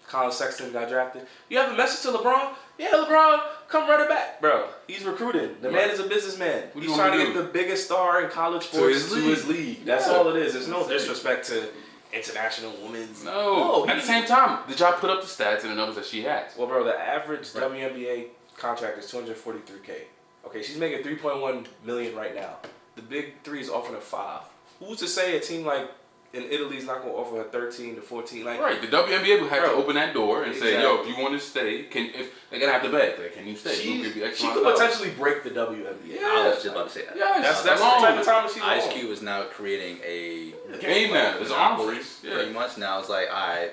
Colin Sexton got drafted. You have a message to LeBron? Yeah, LeBron, come run it back. Bro, he's recruiting. The man is a businessman. What He's you trying want to me get to the biggest star in college sports to his league. That's Yeah. all it is. There's no That's it. disrespect to international women's. No. At he- the same time, did y'all put up the stats and the numbers that she has? Well, bro, the average Right. WNBA contract is $243K. Okay, she's making $3.1 million right now. The big three is offering her 5. Who's to say a team like in Italy is not going to offer her 13 to 14? Like, Right. The WNBA would have to Bro. open that door and say, "Yo, if Exactly. you want to stay, if they're gonna have to beg, like, can you stay? she, We'll give you X she amount could of dollars." potentially break the WNBA. I was just about to say that. Yes. That's the alone. type of time that she's Ice on. Cube is now creating a Game now. It's an arms monopoly, race. Yeah. pretty much. Now it's like, all right,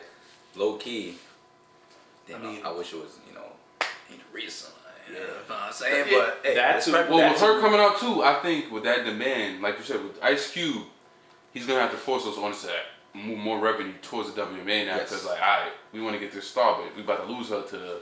low key. Damn, I mean- I wish it was, recent. Yeah. You know what I'm saying? Yeah, But hey, that too. respect- Well, with her coming out too, I think with that demand, like you said, with Ice Cube, he's gonna have to force those owners to move more revenue towards the WNBA now Yes. because, like, all right, we want to get this star, but we about to lose her to the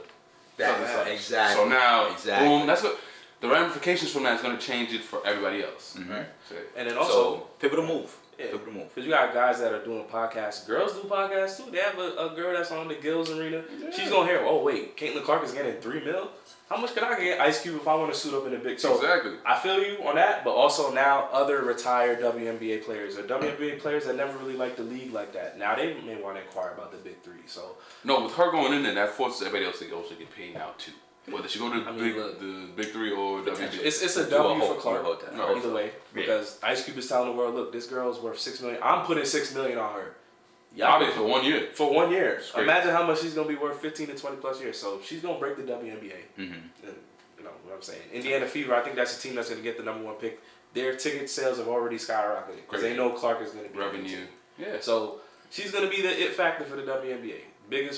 that, other side. exactly. So now, Exactly. boom, that's what. the ramifications from that is going to change it for everybody else. Mhm. So, And then also, So pivotal move. yeah, Pivotal move. because you got guys that are doing podcasts. Girls do podcasts too. They have a girl that's on the Gills Arena. She's gonna hear, oh wait, Caitlin Clark is getting $3 million. How much can I get Ice Cube if I want to suit up in a big? So exactly. I feel you on that, but also now other retired WNBA players or WNBA players that never really liked the league like that. Now they may want to inquire about the big three. So No, with her going in there, that forces everybody else to also get paid now too. Whether she go to I mean, look, the big three or WNBA. it's a Do a W for hold- Clark. do a hold that. No, Either way, because Ice Cube is telling the world, look, this girl's worth $6 million. I'm putting $6 million on her. Probably for 1 year. For 1 year. great. Imagine how much she's gonna be worth 15 to 20 plus years. So she's gonna break the WNBA. Mm-hmm. And, you know what I'm saying? Indiana Fever, I think that's the team that's gonna get the #1 pick. Their ticket sales have already skyrocketed because they know Clark is gonna be Revenue. Yeah. So she's gonna be the it factor for the WNBA.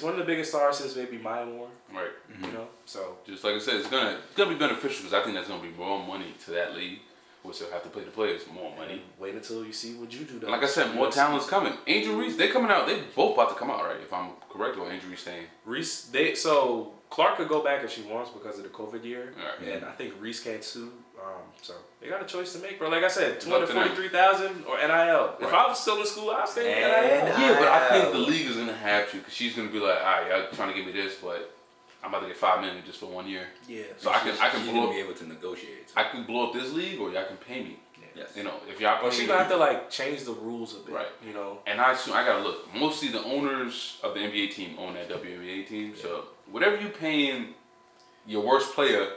One of the biggest stars since maybe Maya Moore. Right. You know, so Just like I said, it's gonna be beneficial because I think that's gonna be more money to that league, which will have to pay the players more money. wait until you see what Juju does. Like I said, more talent's coming. Angel Reese, they coming out. They both about to come out, right? If I'm correct, or Angel Reese staying. Reese, so Clark could go back if she wants because of the COVID year, Right. and I think Reese can't sue. So they got a choice to make, bro. Like I said, It's up to them. $243,000 or NIL. If Right. I was still in school, I'd stay in And NIL. Yeah, but I think the league is gonna have to because she's gonna be like, all right, y'all trying to give me this, but I'm about to get $5 million just for 1 year. Yeah. So I can She's blow gonna up. be able to negotiate. I can blow up this league, or y'all can pay me. Yes. You know, if y'all But pay she me, gonna have to like change the rules a bit, Right. You know. and I gotta look. Mostly the owners of the NBA team own that WNBA team. So whatever you paying your worst player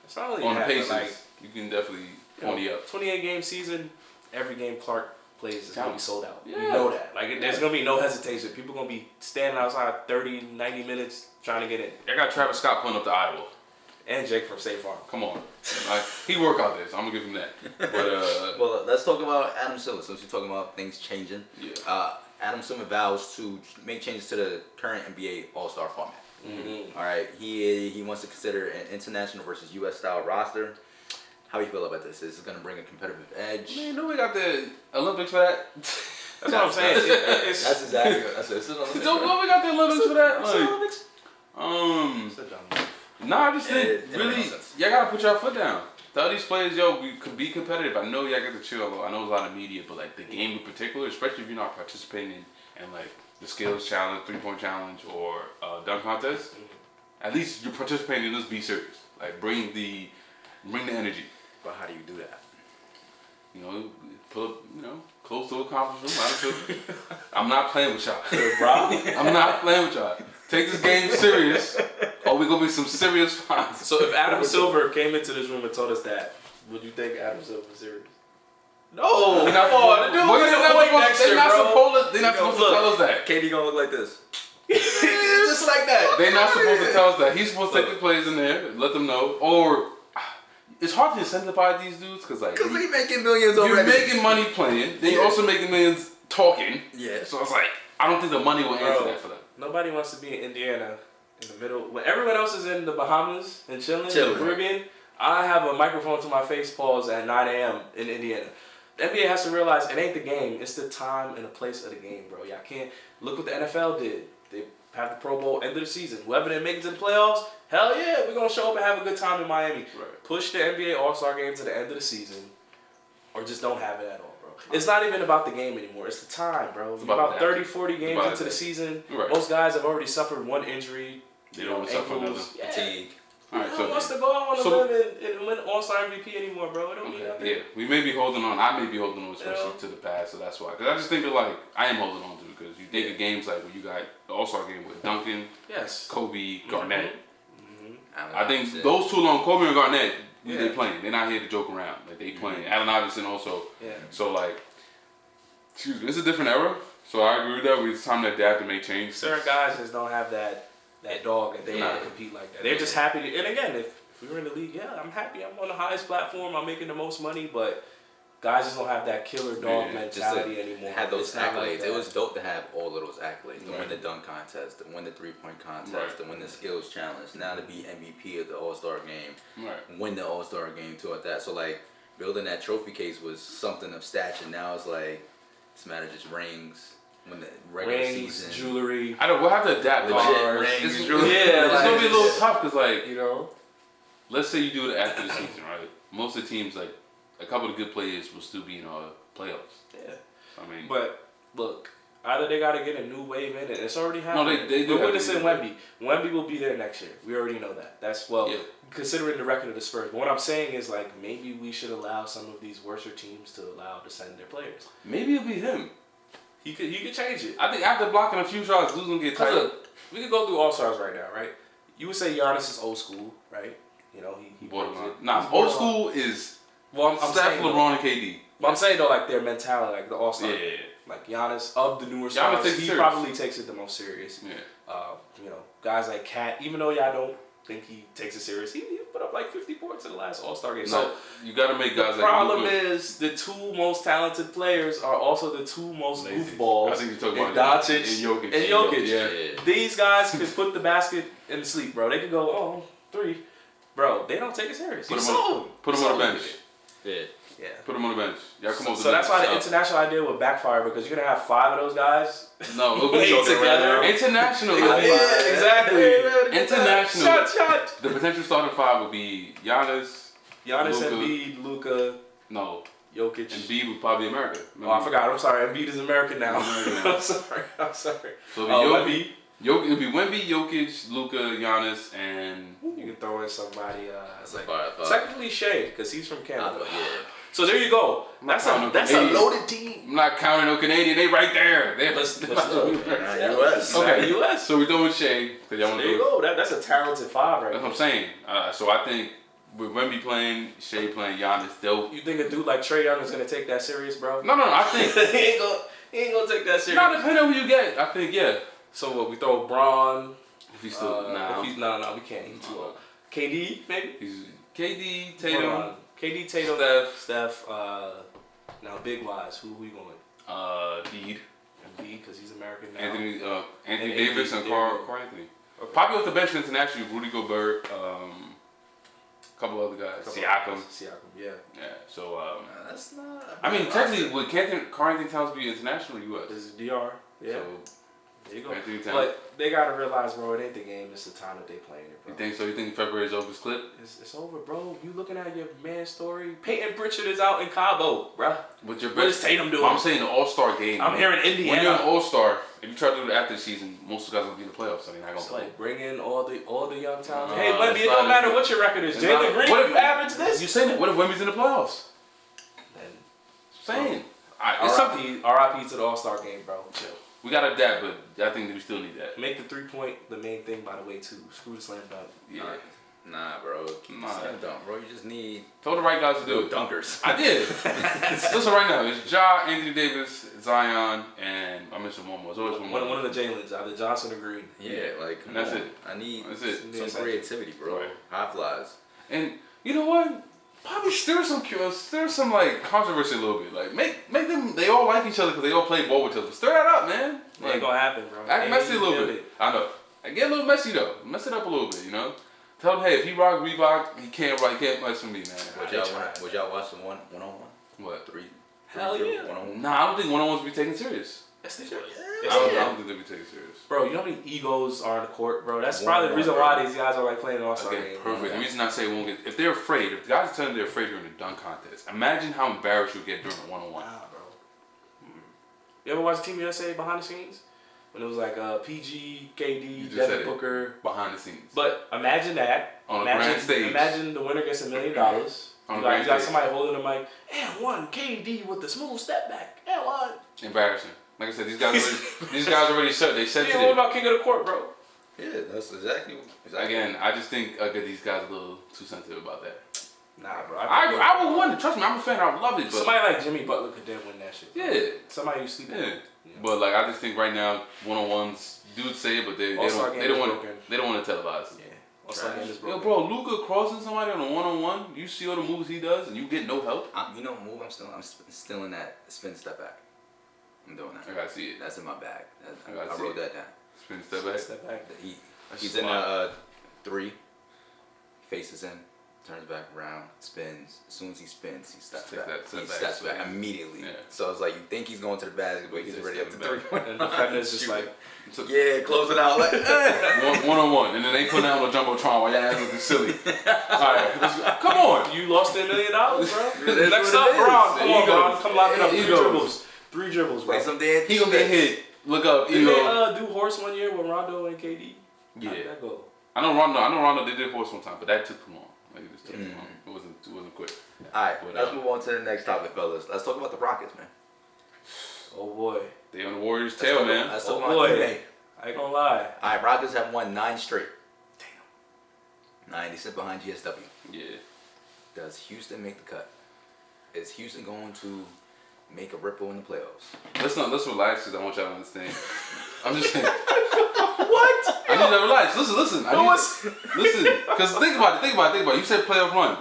It's not only on the that, but, Pacers, like, you can definitely pony up. 28 game season, every game Clark plays is gonna be sold out. Yeah. You know that. Like there's gonna be no hesitation. People gonna be standing outside 30, 90 minutes trying to get in. I got Travis Scott pulling up to Iowa. And Jake from State Farm. Come on, he work out there, so I'm gonna give him that. But Well, let's talk about Adam Silver. Since you're talking about things changing, yeah, Adam Silver vows to make changes to the current NBA All-Star format. Mm-hmm. All right, he wants to consider an international versus U.S. style roster. How do you feel about this? Is this going to bring a competitive edge? man, nobody got the Olympics for that. That's what I'm saying. It's That's exactly. That's it. It's an Olympics, Don't right? nobody got the Olympics for that. It's an Like, Olympics. it's a dumb move. Nah, I just think It don't really make no sense. y'all gotta put y'all foot down. Tell these players, yo, we could be competitive. I know y'all get to chill. I know there's a lot of media, but like the game in particular, especially if you're not participating in like the skills challenge, 3-point challenge, or dunk contest, at least you're participating in this. Be serious. Like bring the energy. But how do you do that? You know, pull up, you know, close to a conference room. I'm not playing with y'all. I'm not playing with y'all. Take this game serious, or we gonna be some serious fines. So if Adam Silver came into this room and told us that, would you think Adam Silver was serious? No, They're not, come on, dude. Well, they're not supposed to tell us that. KD gonna look like this. Just like that. They're not supposed to tell us that. He's supposed to take the players in there, let them know. Or it's hard to incentivize these dudes because like Because we making millions you're already. making money playing, then you're also making millions talking. Yeah. So it's like I don't think the money will answer Bro. that for them. Nobody wants to be in Indiana in the middle. When everyone else is in the Bahamas and chilling in Chilling. the Caribbean, I have a microphone to my face pause at 9 a.m. in Indiana. The NBA has to realize it ain't the game. It's the time and the place of the game, bro. Y'all can't look what the NFL did. They have the Pro Bowl end of the season. Whoever didn't make it to the playoffs, hell yeah, we're gonna show up and have a good time in Miami. Right. Push the NBA All-Star game to the end of the season, or just don't have it at all, bro. It's not even about the game anymore. It's the time, bro. It's We're about about the 30, athlete. 40 games about into the the- season. Right. Most guys have already suffered one injury. They don't suffer another. Yeah. Fatigue. All right, No one wants so to go out on a so- limb and win All-Star MVP anymore, bro. It don't mean okay, nothing. yeah, we may be holding on. I may be holding on, especially Yeah. to the past. So that's why. Because I just think of like I am holding on to it because you think of games like when you got the All-Star game with Duncan, Yes. Kobe, Garnett. Mm-hmm. I think those two alone, Kobe and Garnett, Yeah. they playing. They're not here to joke around. Like they playing. Allen Iverson also. Yeah. So like, excuse me, it's a different era. So I agree with that. It's time to adapt and make change. Certain guys just don't have that dog that they want to compete like that. They're just happy to, and again, if we were in the league, yeah, I'm happy. I'm on the highest platform. I'm making the most money, but guys just don't have that killer dog Yeah, mentality anymore. Had those It's not accolades. like that. It was dope to have all of those accolades. To win Right. the dunk contest, to win the 3-point contest, Right. to win the skills challenge. Now to be MVP of the All-Star game, Right. win the All-Star game too at that. So like building that trophy case was something of stature. Now it's like it's a matter of just rings. When the regular rings, season, jewelry. I don't. We'll have to adapt. Legit Like, rings, it's, really. Yeah, it's like, gonna be a little just- tough because like You know, let's say you do it after the season, right? Most of the teams, like a couple of good players, will still be in our playoffs. Yeah. I mean, But look, either they got to get a new wave in, and it's already happening. No, they do. We're have to witnessing do Wemby. Wemby will be there next year. We already know that. That's Yeah. considering the record of the Spurs. But what I'm saying is like maybe we should allow some of these worser teams to allow to send their players. maybe it'll be him. He could change it. I think after blocking a few shots, Lou's gonna get Cause tight. look, we could go through All Stars right now, right? You would say Giannis is old school, right? You know he Borderline. brings it. Nah, He's old borderline. school is Well, I'm Steph, saying, LeBron, and KD. But I'm saying though, like their mentality, like the All Star, Yeah. like Giannis of the newer Giannis stars, takes it he serious. probably takes it the most serious. Yeah. You know, guys like Cat, even though y'all don't think he takes it serious, he put up like 50 points in the last All Star game. No, So you gotta make guys the like problem Luka. is the two most talented players are also the two most Lazy. goofballs. I think you're talking and about Doncic and Jokic. and Jokic. Yeah. These guys could put the basket in the sleep, bro. They could go, oh, 3. Bro, they don't take it serious. Put You him saw on- them. put him You on the saw them. bench. Yeah. Yeah. Put him on the bench. Y'all come over. So that's why the international idea would backfire because you're gonna have 5 of those guys. No, it'll Playing be together. international. Yeah, exactly. International. Shot. The potential starting 5 would be Giannis. Giannis, Luka. Embiid, Luka, No, Jokic. Embiid would probably be America. Oh, I forgot. I'm sorry. Embiid is American now. American now. I'm sorry. So Oh, it'll be Jokic. It'll be Wemby, Jokic, Luka, Giannis, and You can throw in somebody. That's Like, like technically Shea, because he's from Canada. yeah. So there you go. That's counting a Canadian. loaded team. I'm not counting no Canadian. They right there. Let's look. US. Okay, US. So we're doing Shea. Cause y'all So wanna there you do it. go. That's a talented 5 right That's there. what I'm saying. So I think with Wemby playing, Shea playing, Giannis, they'll. You think a dude like Trae Young is gonna take that serious, bro? No. I think. he ain't gonna take that serious. Not depending on who you get. I think yeah. So what? We throw Braun. If he's still If he's, no, we can't. He's too old. KD maybe. He's KD, Hold Tatum, on. KD, Tatum, Steph. Now big wise, who you going? Deed, Embiid because he's American now. Anthony And Davis, AD, and there Carl you go. Anthony. Okay. Probably off the bench internationally, Rudy Gobert, a couple other guys, Siakam. Yeah. Yeah. So Nah, that's not. I mean, technically, would Carl Anthony Towns be international U.S.? This is DR. Yeah. So There you go. Anthony Towns. But they gotta realize, bro, it ain't the game. It's the time that they playing it, bro. You think so? You think February is over his clip? It's over, bro. You looking at your man story? Peyton Pritchard is out in Cabo, bro. With your What is Tatum doing? I'm saying the All-Star game. I'm hearing When you're an Indiana. All-Star, if you try to do it after the season, most of the guys will be in the playoffs. I mean, I ain't It's gonna play. like bring in all the young talent. No, Hey, Wemby, it's it don't not- matter what your record is. it's Jalen not- Green, what if- you average this. You saying that? What if Wemby's in the playoffs? Then Saying. It's something. RIP to the All Star game, bro. Chill. We got to adapt, but I think that we still need that. Make the 3-point the main thing, by the way, too. Screw the slam dunk. Yeah. Nah, bro. Keep Nah. the slam dunk, bro. You just need Told the right guys to do little it. dunkers. I did. Listen right now. It's Ja, Anthony Davis, Zion, and I mentioned one more. There's always one more. One of the Jalen's, either Johnson or Green. Yeah, like come That's on. it. I need That's it. some creativity, bro. Right. High flies. And you know what? Probably stir some like controversy a little bit. Like make them. They all like each other because they all play ball with each other. Stir that up, man. It ain't gonna happen, bro. Act Ain't messy a little killed bit. it. I know. I get a little messy though. Mess it up a little bit, you know. Tell him, hey, if he rock Reebok, he can't mess with me, man. Would y'all watch the one on one? What? Three. Hell yeah. One on one. Nah, I don't think one-on-ones be taken serious. Yes, they should. I don't think they be taken serious. Bro, you know how many egos are on the court, bro? That's One probably the on reason one, why bro. these guys are like playing an All-Star Okay, game. perfect. The reason I say it won't get, if they're afraid, if the guys are telling you they're afraid during the dunk contest, imagine how embarrassed you'll get during a one-on-one. Wow, bro. You ever watch Team USA behind the scenes? When it was like PG, You KD, just said Devin it. Booker. Behind the scenes. But imagine that. On a imagine, grand stage. Imagine the winner gets $1 million. On a You grand got stage. somebody holding the mic. And one KD with the smooth step back. And one. Embarrassing. Like I said, these guys already shut. They You sensitive. know about King of the Court, bro? Yeah, that's exactly. Again, I just think these guys are a little too sensitive about that. Nah, bro. I would wonder. Trust me, I'm a fan. I would love it. But Somebody like Jimmy Butler could then win that shit. Bro. yeah, Somebody you sleeping yeah. with. But like, I just think right now, one-on-ones, dudes say it, but they All-Star don't. game They don't is want. broken. They don't want to televise it. Yeah. All-Star game is Yo, broken. bro, Luka crossing somebody on a one-on-one. You see all the moves he does, and you get no help. You know, move. I'm still in that spin step back. I'm doing that. I gotta see it. That's in my bag. I gotta I see wrote it. that down. Spin step back. Step back. He, That's he's in smart. the 3. Faces in. turns back around, spins. As soon as he spins, he steps Take back. that step He back, steps back spin. immediately. Yeah. So it's like you think he's going to the basket, but he's Just already up to stepping back. 3 point. And the defender's just like, Yeah, closing out like. One on one, and then they put down on the jumbotron while your ass looking silly. All right, let's go. Come on. you lost $1 million, bro. That's Next what up, it is. Bron. Come on, Egos. Bron. Come lock it up. Egos. 3 dribbles, bro. Like some dead. He gonna get hit. Look up, Didn't ego. they do horse one year with Rondo and KD? Yeah. How did that go? I know Rondo. They did horse one time, but that took too long. Like it just took too long. It wasn't quick. All right, But, let's move on to the next topic, fellas. Let's talk about the Rockets, man. Oh boy. They on the Warriors' tail, man. Let's Oh, talk about boy. today. I ain't gonna lie. All right, Rockets have won 9 straight. Damn. 9. They sit behind GSW. Yeah. Does Houston make the cut? Is Houston going to make a ripple in the playoffs? Let's relax because I want y'all to understand. I'm just saying. What? I need to relax. Listen. Listen. Because think about it. You said playoff run.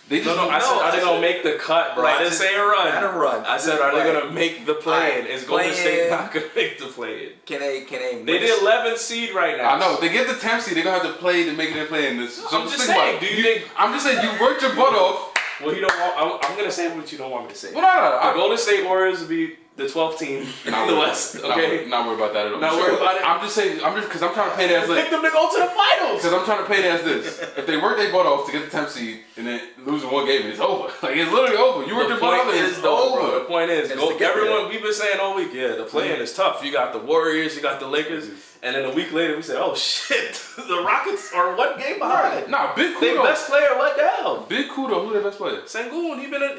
They just No, I said, are they gonna make the cut, bro? I didn't say a run. Not a run. I said, are they gonna make the play-in? Alright, Is Golden State play-in. not gonna make the play-in? Can they They did 11th seed right now. I know. If they get the 10th seed, they're gonna have to play to make their play in this. So I'm just think about saying. it. Do you think? I'm just saying you worked your butt off. Well, you don't want. I'm gonna say what you don't want me to say. Well, no. The Golden State Warriors would be the 12th team in the West. Okay. Not worried about that at all. Not worried about it? I'm just saying. Because I'm trying to paint it as like. Pick them to go to the finals. Because I'm trying to paint it as this. If they work their butt off to get the 10th seed and then losing one game, it's over. Like, it's literally over. You worked The your butt off point and is, it's though, bro, over. the point is, It's go, to get everyone, there. we've been saying all week, yeah, the play-in is tough. You got the Warriors, you got the Lakers, and then a week later we say, oh shit, the Rockets are one game behind. Nah, big Their kudos. best player went down. Big kudos. Who their best player? Sengun, he been out,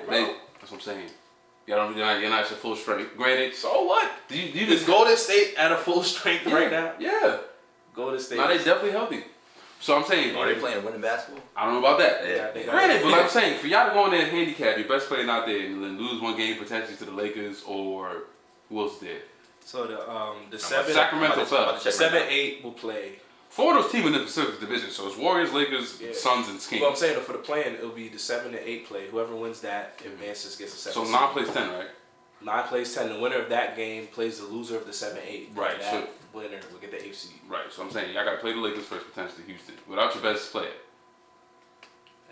bro. That's what I'm saying. You're not at your full strength. Granted, So what? do you Is just Golden State at a full strength yeah, right now? Yeah. Golden State. Now they definitely healthy. So I'm saying, Are they playing winning basketball? I don't know about that. Yeah. they got- Granted, but like I'm saying, for y'all to go in there and handicap your best player not there and then lose one game potentially to the Lakers or who else is there? So the about Sacramento fell. to check right now. 7-8 will play. 4 of those teams in the Pacific Division, so it's Warriors, Lakers, Yeah. Suns, and Kings. Well, I'm saying for the play-in, it'll be the 7 to 8 play. Whoever wins that advances gets a 7. So seed. 9 plays 10, right? 9 plays 10. The winner of that game plays the loser of the 7-8. Right, And that winner will get the 8th seed. Right. So I'm saying y'all got to play the Lakers first, potentially Houston, without your best player.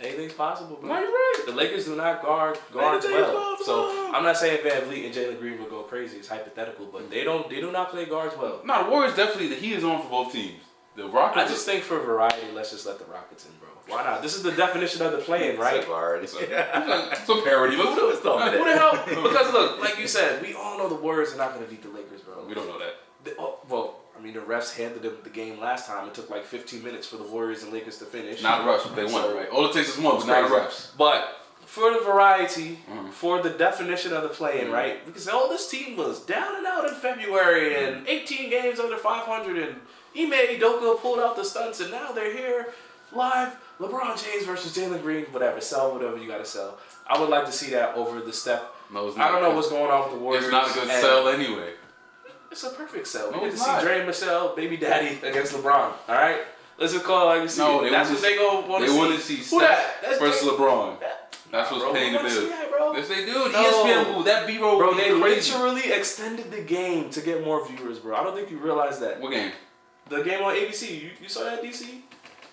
Anything's possible, bro. No, you're right. The Lakers do not guard Anything's well. possible. So I'm not saying Van Vliet and Jalen Green will go crazy. It's hypothetical, but they do not play guards well. No, the Warriors definitely, the heat is on for both teams. The Rockets. I just think for variety, let's just let the Rockets in, bro. Why not? This is the definition of the play-in, right? So already. It's a parody. Let's do it. Stop Who the hell? Because look, like you said, we all know the Warriors are not going to beat the Lakers, bro. We don't know that. Well, I mean, the refs handed them the game last time. It took like 15 minutes for the Warriors and Lakers to finish. Not a rush, but they won, So- right? All it takes is one, It's but not a crazy. rush. But for the variety, Mhm. for the definition of the play-in, right? Because this team was down and out in February and 18 games under 500, and Ime Udoka pulled out the stunts, and now they're here live. LeBron James versus Jalen Green, whatever. Sell whatever you gotta sell. I would like to see that over the Steph. No, it's I not. don't know what's going on with the Warriors. It's not a good and sell anyway. It's a perfect sell. No, We get to it's see not. Dre and Michelle, baby daddy, against LeBron. All right, let's just call it like we see. No, it. they That's wanna what they go want They to see. want to see Who that? Steph That's versus Jay- LeBron. That's what's Bro, paying we the wanna see bill. that, bro. Yes, they do. No. ESPN move. That B-roll Bro, would they be crazy. literally extended the game to get more viewers, bro. I don't think you realize that. What game? The game on ABC, you saw that, DC?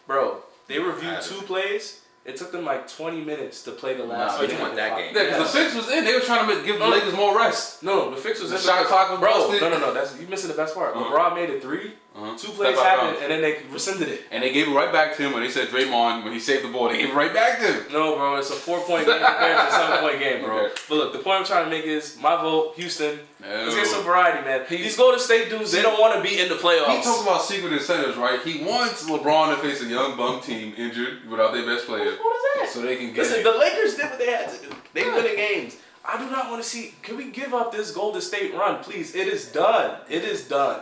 Bro, they reviewed I 2 plays. It took them like 20 minutes to play the last. Nah, you game. want that game. Yeah, because the fix was in. They were trying to give the No. Lakers more rest. No, the fix was The in. shot clock was bro. busted. No. That's you missing the best part. Uh-huh. LeBron made it 3. 2 plays Step out of happened, bounds. and then they rescinded it. And they gave it right back to him when they said Draymond, when he saved the ball, they gave it right back to him. No, bro, it's a 4-point game compared to a 7-point game, bro. Okay. But look, the point I'm trying to make is my vote, Houston. Let's get No. some variety, man. These Golden State dudes, they don't want to be in the playoffs. He talks about secret incentives, right? He wants LeBron to face a young bum team injured without their best player, What is that? so they can get Listen, it. the Lakers did what they had to do. They winning games. I do not want to see. Can we give up this Golden State run, please? It is done. It is done.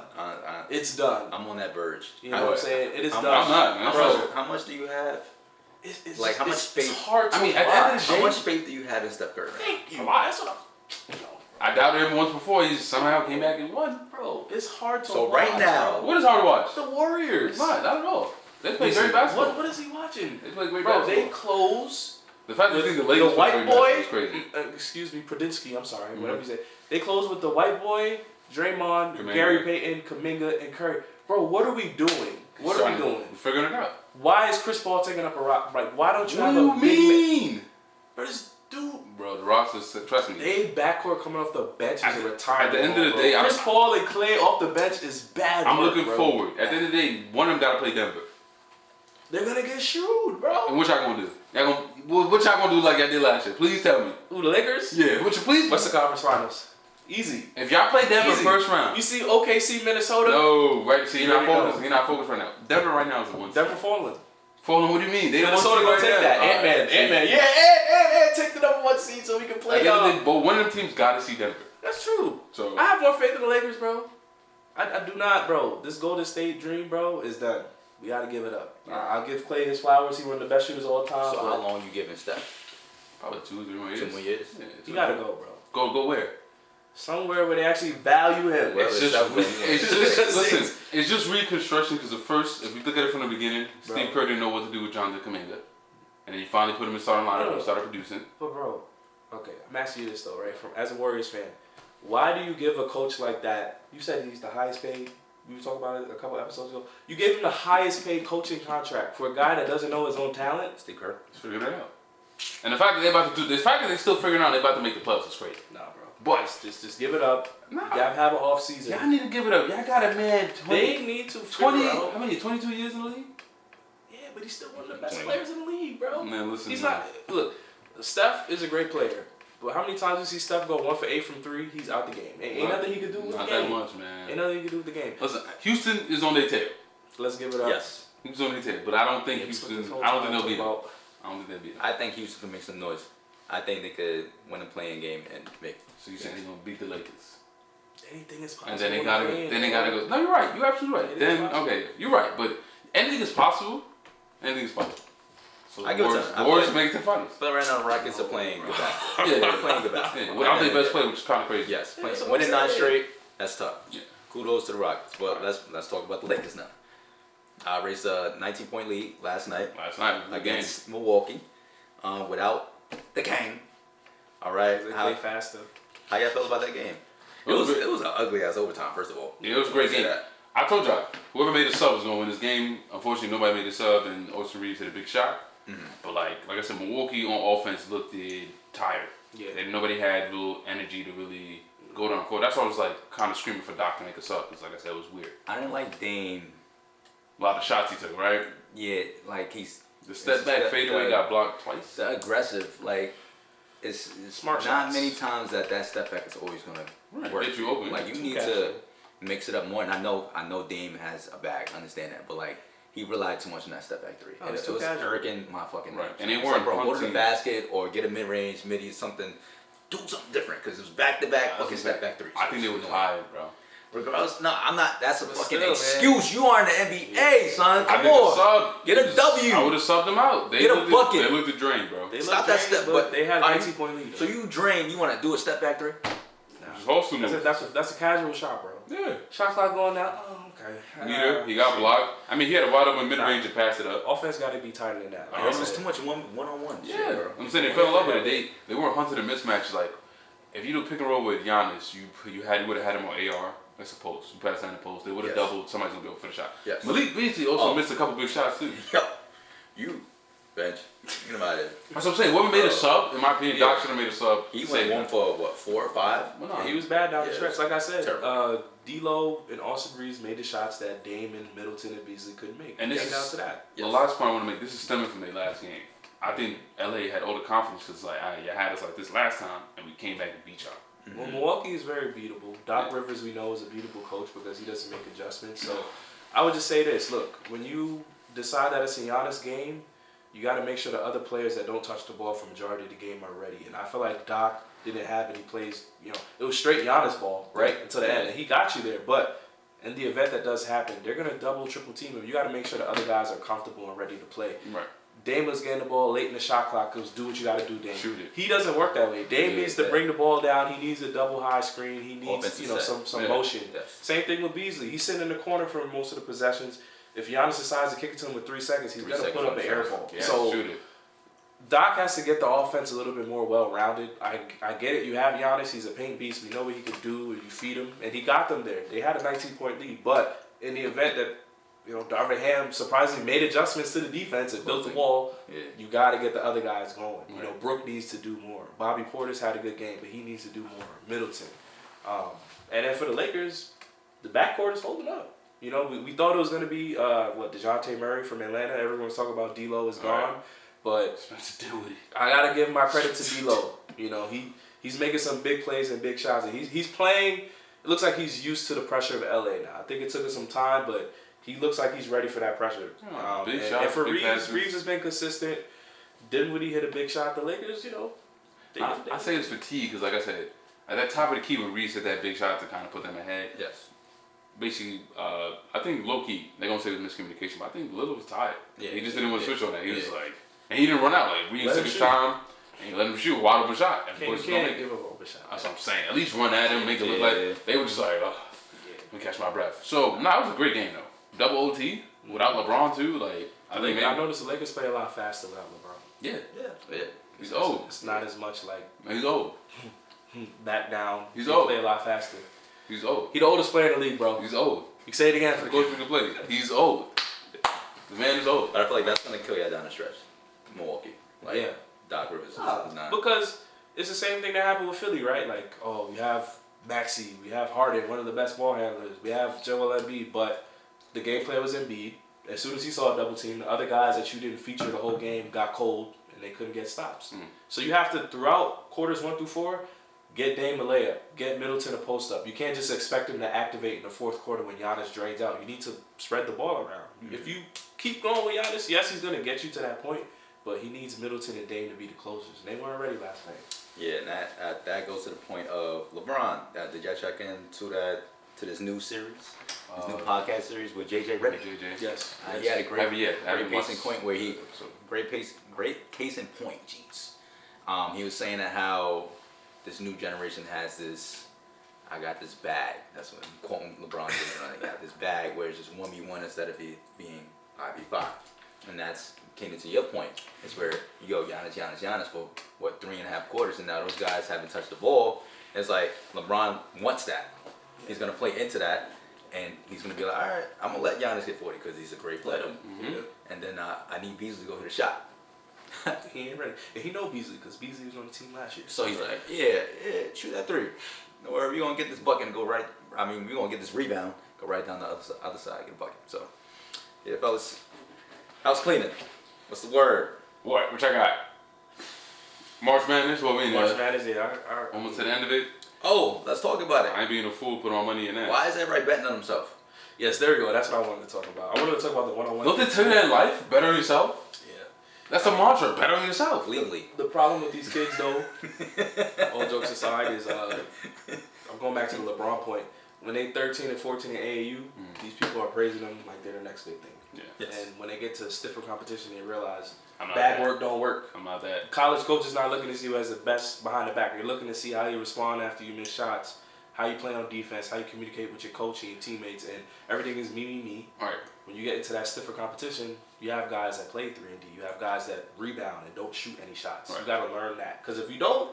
It's done. I'm on that verge. You know what I'm saying? It is I'm done. I'm not, man. Bro, How much do you have? it's Like, how much it's faith- hard to I mean, at the end of the watch. How much faith do you have in Steph Curry? Thank you. That's what I'm. I doubted him once before. He somehow came back and won. Bro, it's hard to So watch. right now- bro. What is hard to watch? The Warriors. It's not at all. They play Listen, great basketball. what is he watching? They play great Bro, basketball. they close The fact that you with think the Lakers the play white great boy. basketball is crazy. Excuse me, Pradinsky. I'm sorry, Mhm. whatever you say. They close with the white boy, Draymond, Kuminga. Gary Payton, Kuminga, and Curry. Bro, what are we doing? What are we doing? We're figuring it out. Why is Chris Paul taking up a rock? Like, why don't you What have do you a big man? mean? Bro, this dude, Bro, the roster's, trust me. they backcourt coming off the bench is a At retirement. the end of the bro. day, Chris Paul and Clay off the bench is bad. I'm work, looking bro. forward. At the end of the day, one of them got to play Denver. They're gonna get shrewd, bro. And what y'all gonna do? What y'all gonna do like y'all did last year? Please tell me. Who, the Lakers? Yeah, please. What's the conference finals? Easy. If y'all play Denver Easy. first round. You see OKC, Minnesota? No, right? See, You you're not already know. focused. You're not focused right now. Denver right now is the one. Denver falling. Falling. What do you mean? They Minnesota the one gonna seed take right that. now. Ant-Man. Alright, see. Ant-Man. Yeah, Ant-Man. Take the number 1 seed so we can At play. the end of the day, but one of them teams got to see Denver. That's true. So I have more faith in the Lakers, bro. I do not, bro. This Golden State dream, bro, is done. We gotta give it up. I'll give Clay his flowers. He one of the best shooters of all time. So but how long you giving Steph? probably 2 3 more years. 2 more years? Yeah, You gotta go, bro. Go where? Somewhere where they actually value him. Well, It's it's just, Steph anyway. it's just listen. It's just reconstruction because if we look at it from the beginning, Bro. Steve Kerr didn't know what to do with Jonathan Kuminga, and then you finally put him in starting lineup and started producing. But bro, okay, I'm asking you this though, right? From as a Warriors fan, why do you give a coach like that? You said he's the highest paid. We were talking about it a couple episodes ago. You gave him the highest paid coaching contract for a guy that doesn't know his own talent. Steve Kerr. Let's figure it out. And the fact that they're about to do this, the fact that they're still figuring out they're about to make the playoffs is crazy. Nah, bro. But Just give it up. Nah. You gotta have an off season. y'all need to give it up. Y'all got a man. 20, They need to 20 figure out. how many? 22 years in the league. Yeah, but he's still one of the best 21. players in the league, bro. Man, listen. He's man. not. Look, Steph is a great player, but how many times you see Steph go 1 for 8 from 3? He's out the game. Ain't nothing he can do with Not the that game. much, man. Ain't nothing he can do with the game. Listen, Houston is on their tail. Let's give it up. Yes. He's on their tail, but I don't think Yeah, that's what Houston. this whole I don't time think they'll beat them. about. I don't think they'll beat them. I think Houston can make some noise. I think they could win a playing game and make. So you saying they're gonna beat the Lakers? Anything is possible. And then they in gotta the go. game, Then they bro. gotta go. No, you're right. You're absolutely right. Anything is Then possible. okay, you're right. But anything is possible. Anything is possible. So I the give it Warriors, to the them. Warriors make it to the finals. But right now the Rockets are playing good basketball. Yeah, They're playing good basketball. Yeah, without their best player, which is kind of crazy. Yes, Yeah, that's what winning I'm 9 saying. straight. That's tough. Yeah. Kudos to the Rockets. But let's talk about the Lakers now. Raised a 19-point lead last night Last night was a game. against Milwaukee without the King. All right, They how play faster. y'all feel about that game? It was an ugly ass overtime. First of all, Yeah, it was a great Say game. that. I told y'all, whoever made the sub was gonna win this game. Unfortunately, nobody made the sub, and Austin Reeves hit a big shot. But like I said, Milwaukee on offense looked tired. Yeah. And nobody had real energy to really go down court. That's why I was like kind of screaming for Doc to make a sub, because like I said, it was weird. I didn't like Dame. A lot of shots he took, right? Yeah, like he's The step back fadeaway got blocked twice. the aggressive. Like it's Smart not shots. many times that step back is always gonna Right, work. get you open. Like you need Catch to it. mix it up more. And I know Dame has a bag. I understand that, but like he relied too much on that step back 3. Oh, And it's it too was casual. irking my fucking Right. nerves. And they It's weren't like, bro, go to the punting. basket or get a mid range, midi, something. Do something different because it was back to back fucking step back 3. I think they were tired, bro. Regardless, no, I'm not. That's a But fucking still, man. excuse. You are in the NBA, son. I Come think the on. sub, Get a W. I would have subbed them out. They Get a looked bucket. They looked at drain, bro. They Stop look that drained, step, but but they had a are you- 19-point lead. So you drain. You want to do a step back 3? Just hustle That's a, moves. that's a casual shot, bro. Yeah. Shot clock going down. Oh, okay. Neither. He got blocked. I mean, he had a wide open mid range and passed it up. Offense got to be tighter than that. Like I It was said. too much one-on-one. shit, Yeah. bro. I'm saying they fell in love with it. They weren't hunting a mismatch. Like, if you do pick and roll with Giannis, you would have had him on AR. I suppose. You pass that in the post. They would have Yes. doubled. Somebody's going to go for the shot. Yes. Malik Beasley also Oh. missed a couple big shots, too. Yo, you bench. Get him out of there. That's what I'm saying. Whoever made a sub, in my opinion, Yeah. Doc should have made a sub. He Save went one him. for what, 4 or 5? Well, no, He was bad down the Yeah, stretch. Like I said, terrible. D'Lo and Austin Reeves made the shots that Dame and Middleton and Beasley couldn't make. And this Came is- down to that. The last point I want to make, this is stemming from their last game. I think LA had all the confidence because, like, you had us like this last time, and we came back and beat y'all. Well, Milwaukee is very beatable. Doc Rivers, we know, is a beatable coach because he doesn't make adjustments. So I would just say this. Look, when you decide that it's a Giannis game, you got to make sure the other players that don't touch the ball for majority of the game are ready. And I feel like Doc didn't have any plays. It was straight Giannis ball, right, until the end. And he got you there. But in the event that does happen, they're going to double, triple team him. You got to make sure the other guys are comfortable and ready to play. Right. Dame was getting the ball late in the shot clock because do what you got to do, Dame. Shoot it. He doesn't work that way. Dame Yeah, needs to yeah. bring the ball down. He needs a double high screen. He needs Offensive set. some Yeah. motion. Yes. Same thing with Beasley. He's sitting in the corner for most of the possessions. If Giannis decides to kick it to him with 3 seconds, he's 3 going to seconds put up on an the air shot. ball. Yeah, So Shoot it. Doc has to get the offense a little bit more well-rounded. I get it. You have Giannis. He's a paint beast. We know what he can do if you feed him. And he got them there. They had a 19-point lead. But in the event that Darvin Ham surprisingly made adjustments to the defense and built the wall. Yeah. You got to get the other guys going. Right. Brook needs to do more. Bobby Porter's had a good game, but he needs to do more. Middleton. And then for the Lakers, the backcourt is holding up. We thought it was going to be, DeJounte Murray from Atlanta. Everyone was talking about D'Lo is gone. Right. But Spencer Dinwiddie. I got to give my credit to D'Lo. He's making some big plays and big shots. And he's playing. It looks like he's used to the pressure of LA now. I think it took him some time, but he looks like he's ready for that pressure. Big and shots, for big Reeves, passes. Reeves has been consistent. Dinwiddie hit a big shot. The Lakers, I say it's fatigue because, like I said, at that top of the key when Reeves hit that big shot to kind of put them ahead. Yes. Basically, I think low key they're gonna say it was miscommunication, but I think Lillard was tired. Yeah. He just didn't want to Yeah. switch on that. He was Yeah. like, and he didn't run out. Like Reeves Let took him his shoot. time and he let him shoot a wide open shot. And You boys don't can't make it. give him an open shot. That's what I'm saying. At least run at him, make it look Yeah. like they were just like, oh, let me catch my breath. So, it was a great game though. Double OT without LeBron too. Like, I think I noticed the Lakers play a lot faster without LeBron. yeah, Yeah. he's old. It's not as much like He's old. back down. He's They old. play a lot faster. He's old. He the oldest player in the league, bro. He's old. You can say it again for the Go coach. through the play. He's old. The man is old. But I feel like that's gonna kill you down the stretch. Milwaukee. Like Yeah. Doc Rivers is Ah, not. because it's the same thing that happened with Philly, right? Like, we have Maxey, we have Harden, one of the best ball handlers, we have Joel Embiid, but the game plan was Embiid. As soon as he saw a double team, the other guys that you didn't feature the whole game got cold and they couldn't get stops. So you have to, throughout quarters 1 through 4, get Dame a layup, get Middleton a post up. You can't just expect him to activate in the fourth quarter when Giannis drains out. You need to spread the ball around. If you keep going with Giannis, yes, he's going to get you to that point, but he needs Middleton and Dame to be the closers. And they weren't ready last night. Yeah, and that goes to the point of LeBron. Did y'all check into this new series, this new podcast series with JJ Redick? JJ. Yes. He had a great Haven't case in watched point where he episode. great case in point. Jeez, he was saying that how this new generation has this. I got this bag. That's what I'm quoting LeBron saying. I got this bag where it's just 1v1 instead of it being 5v5, and that's came into your point. It's where you go Giannis for what 3.5 quarters, and now those guys haven't touched the ball. It's like LeBron wants that. He's gonna play into that, and he's gonna be like, all right, I'm gonna let Giannis get 40 because he's a great player, and then I need Beasley to go hit a shot. He ain't ready. And he know Beasley because Beasley was on the team last year. So he's like, yeah, shoot that 3. Don't worry, we're gonna get this bucket and go right. I mean, we're gonna get this rebound, go right down the other side, get a bucket. So, yeah, fellas, house cleaning. What's the word? What I got? March Madness. What we in March there? Madness, yeah. Almost to the end of it. Oh, let's talk about it. I ain't being a fool. Put all money in that. Why is everybody betting on himself? Yes, there we go. That's what I wanted to talk about. I wanted to talk about the one-on-one. Don't they tell you that in life? Bet on yourself. Yeah. That's a mantra. Bet on yourself. Legally. The problem with these kids, though, all jokes aside, is I'm going back to the LeBron point. When they 13 and 14 in AAU, these people are praising them like they're the next big thing. Yeah. Yes. And when they get to stiffer competition, they realize I'm not bag that. work don't work. I'm not that. College coach is not looking to see you as the best behind the back. You're looking to see how you respond after you miss shots, how you play on defense, how you communicate with your coach and your teammates, and everything is me. All right. When you get into that stiffer competition, you have guys that play 3-and-D. You have guys that rebound and don't shoot any shots. Right. You got to learn that. Because if you don't,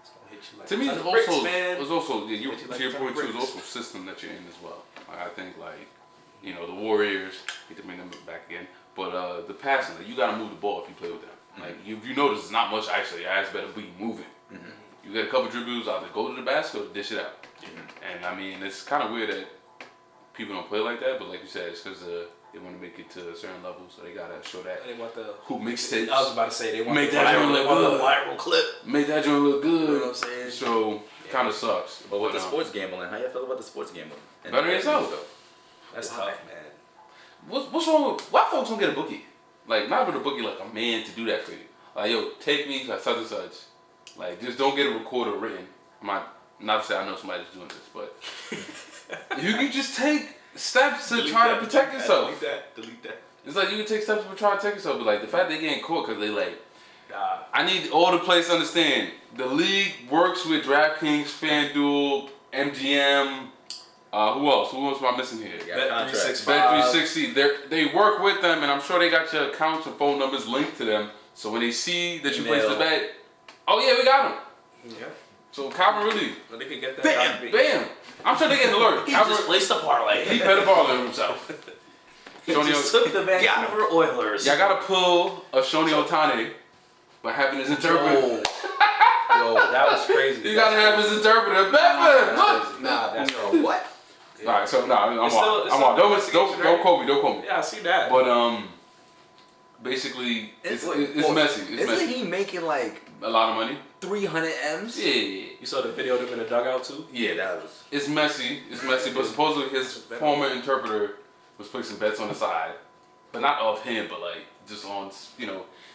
it's going to hit you like To me, a it's ton of bricks, also man. it's also yeah, Hit you like to your a ton of point too. It's bricks. also a system that you're in as well. Like, I think the Warriors. Hate to bring them back again, but the passing, you got to move the ball if you play with them. Like if you notice, it's not much iso. Your ass better be moving. You get a couple dribbles, either go to the basket or dish it out. And I mean, it's kind of weird that people don't play like that. But like you said, it's because they want to make it to a certain level, so they gotta show that. They want the Hoop mixtapes. I was about to say they want Make the that viral, joint they look want good. the viral clip. Make that joint look good. You know what I'm saying? So kind of sucks. But with the sports gambling, how y'all feel about the sports gambling? And Better yourself. That's Why? tough, man. What's wrong with why folks don't get a bookie? Like not even a bookie like a man to do that for you. Like yo, take me like such and such. Like just don't get a recorder written. Not to say I know somebody that's doing this, but you can just take steps to try to protect yourself. Delete that. It's like you can take steps to try to protect yourself, but like the fact they getting caught because they like. Nah. I need all the players to understand the league works with DraftKings, FanDuel, MGM. Who else? Who else am I missing here? got contracts. Bet360. They work with them, and I'm sure they got your accounts and phone numbers linked to them. So when they see that you placed the bet, oh yeah, we got them. Yeah. So Calvin really, But they can get that. bam. I'm sure they get an alert. He Calvin, just placed a parlay. he better ball on himself. Shoni Just took the Yeah. Vancouver Oilers. Y'all gotta pull a Shoni Otani by having his interpreter. Yo, that was crazy. You gotta have his interpreter. Bevan, look. Nah, That's you know what? All right, so I'm It's still- on. it's I'm on. still Don't investigation, quote right? me. Don't quote me. Yeah, I see that. But basically, it's messy. It's Isn't messy. he making like A lot of money. 300 M's? Yeah. You saw the video of him in the dugout too? Yeah, that was. It's messy. It's messy. But supposedly his former interpreter was placing bets on the side, but not of him, but like just on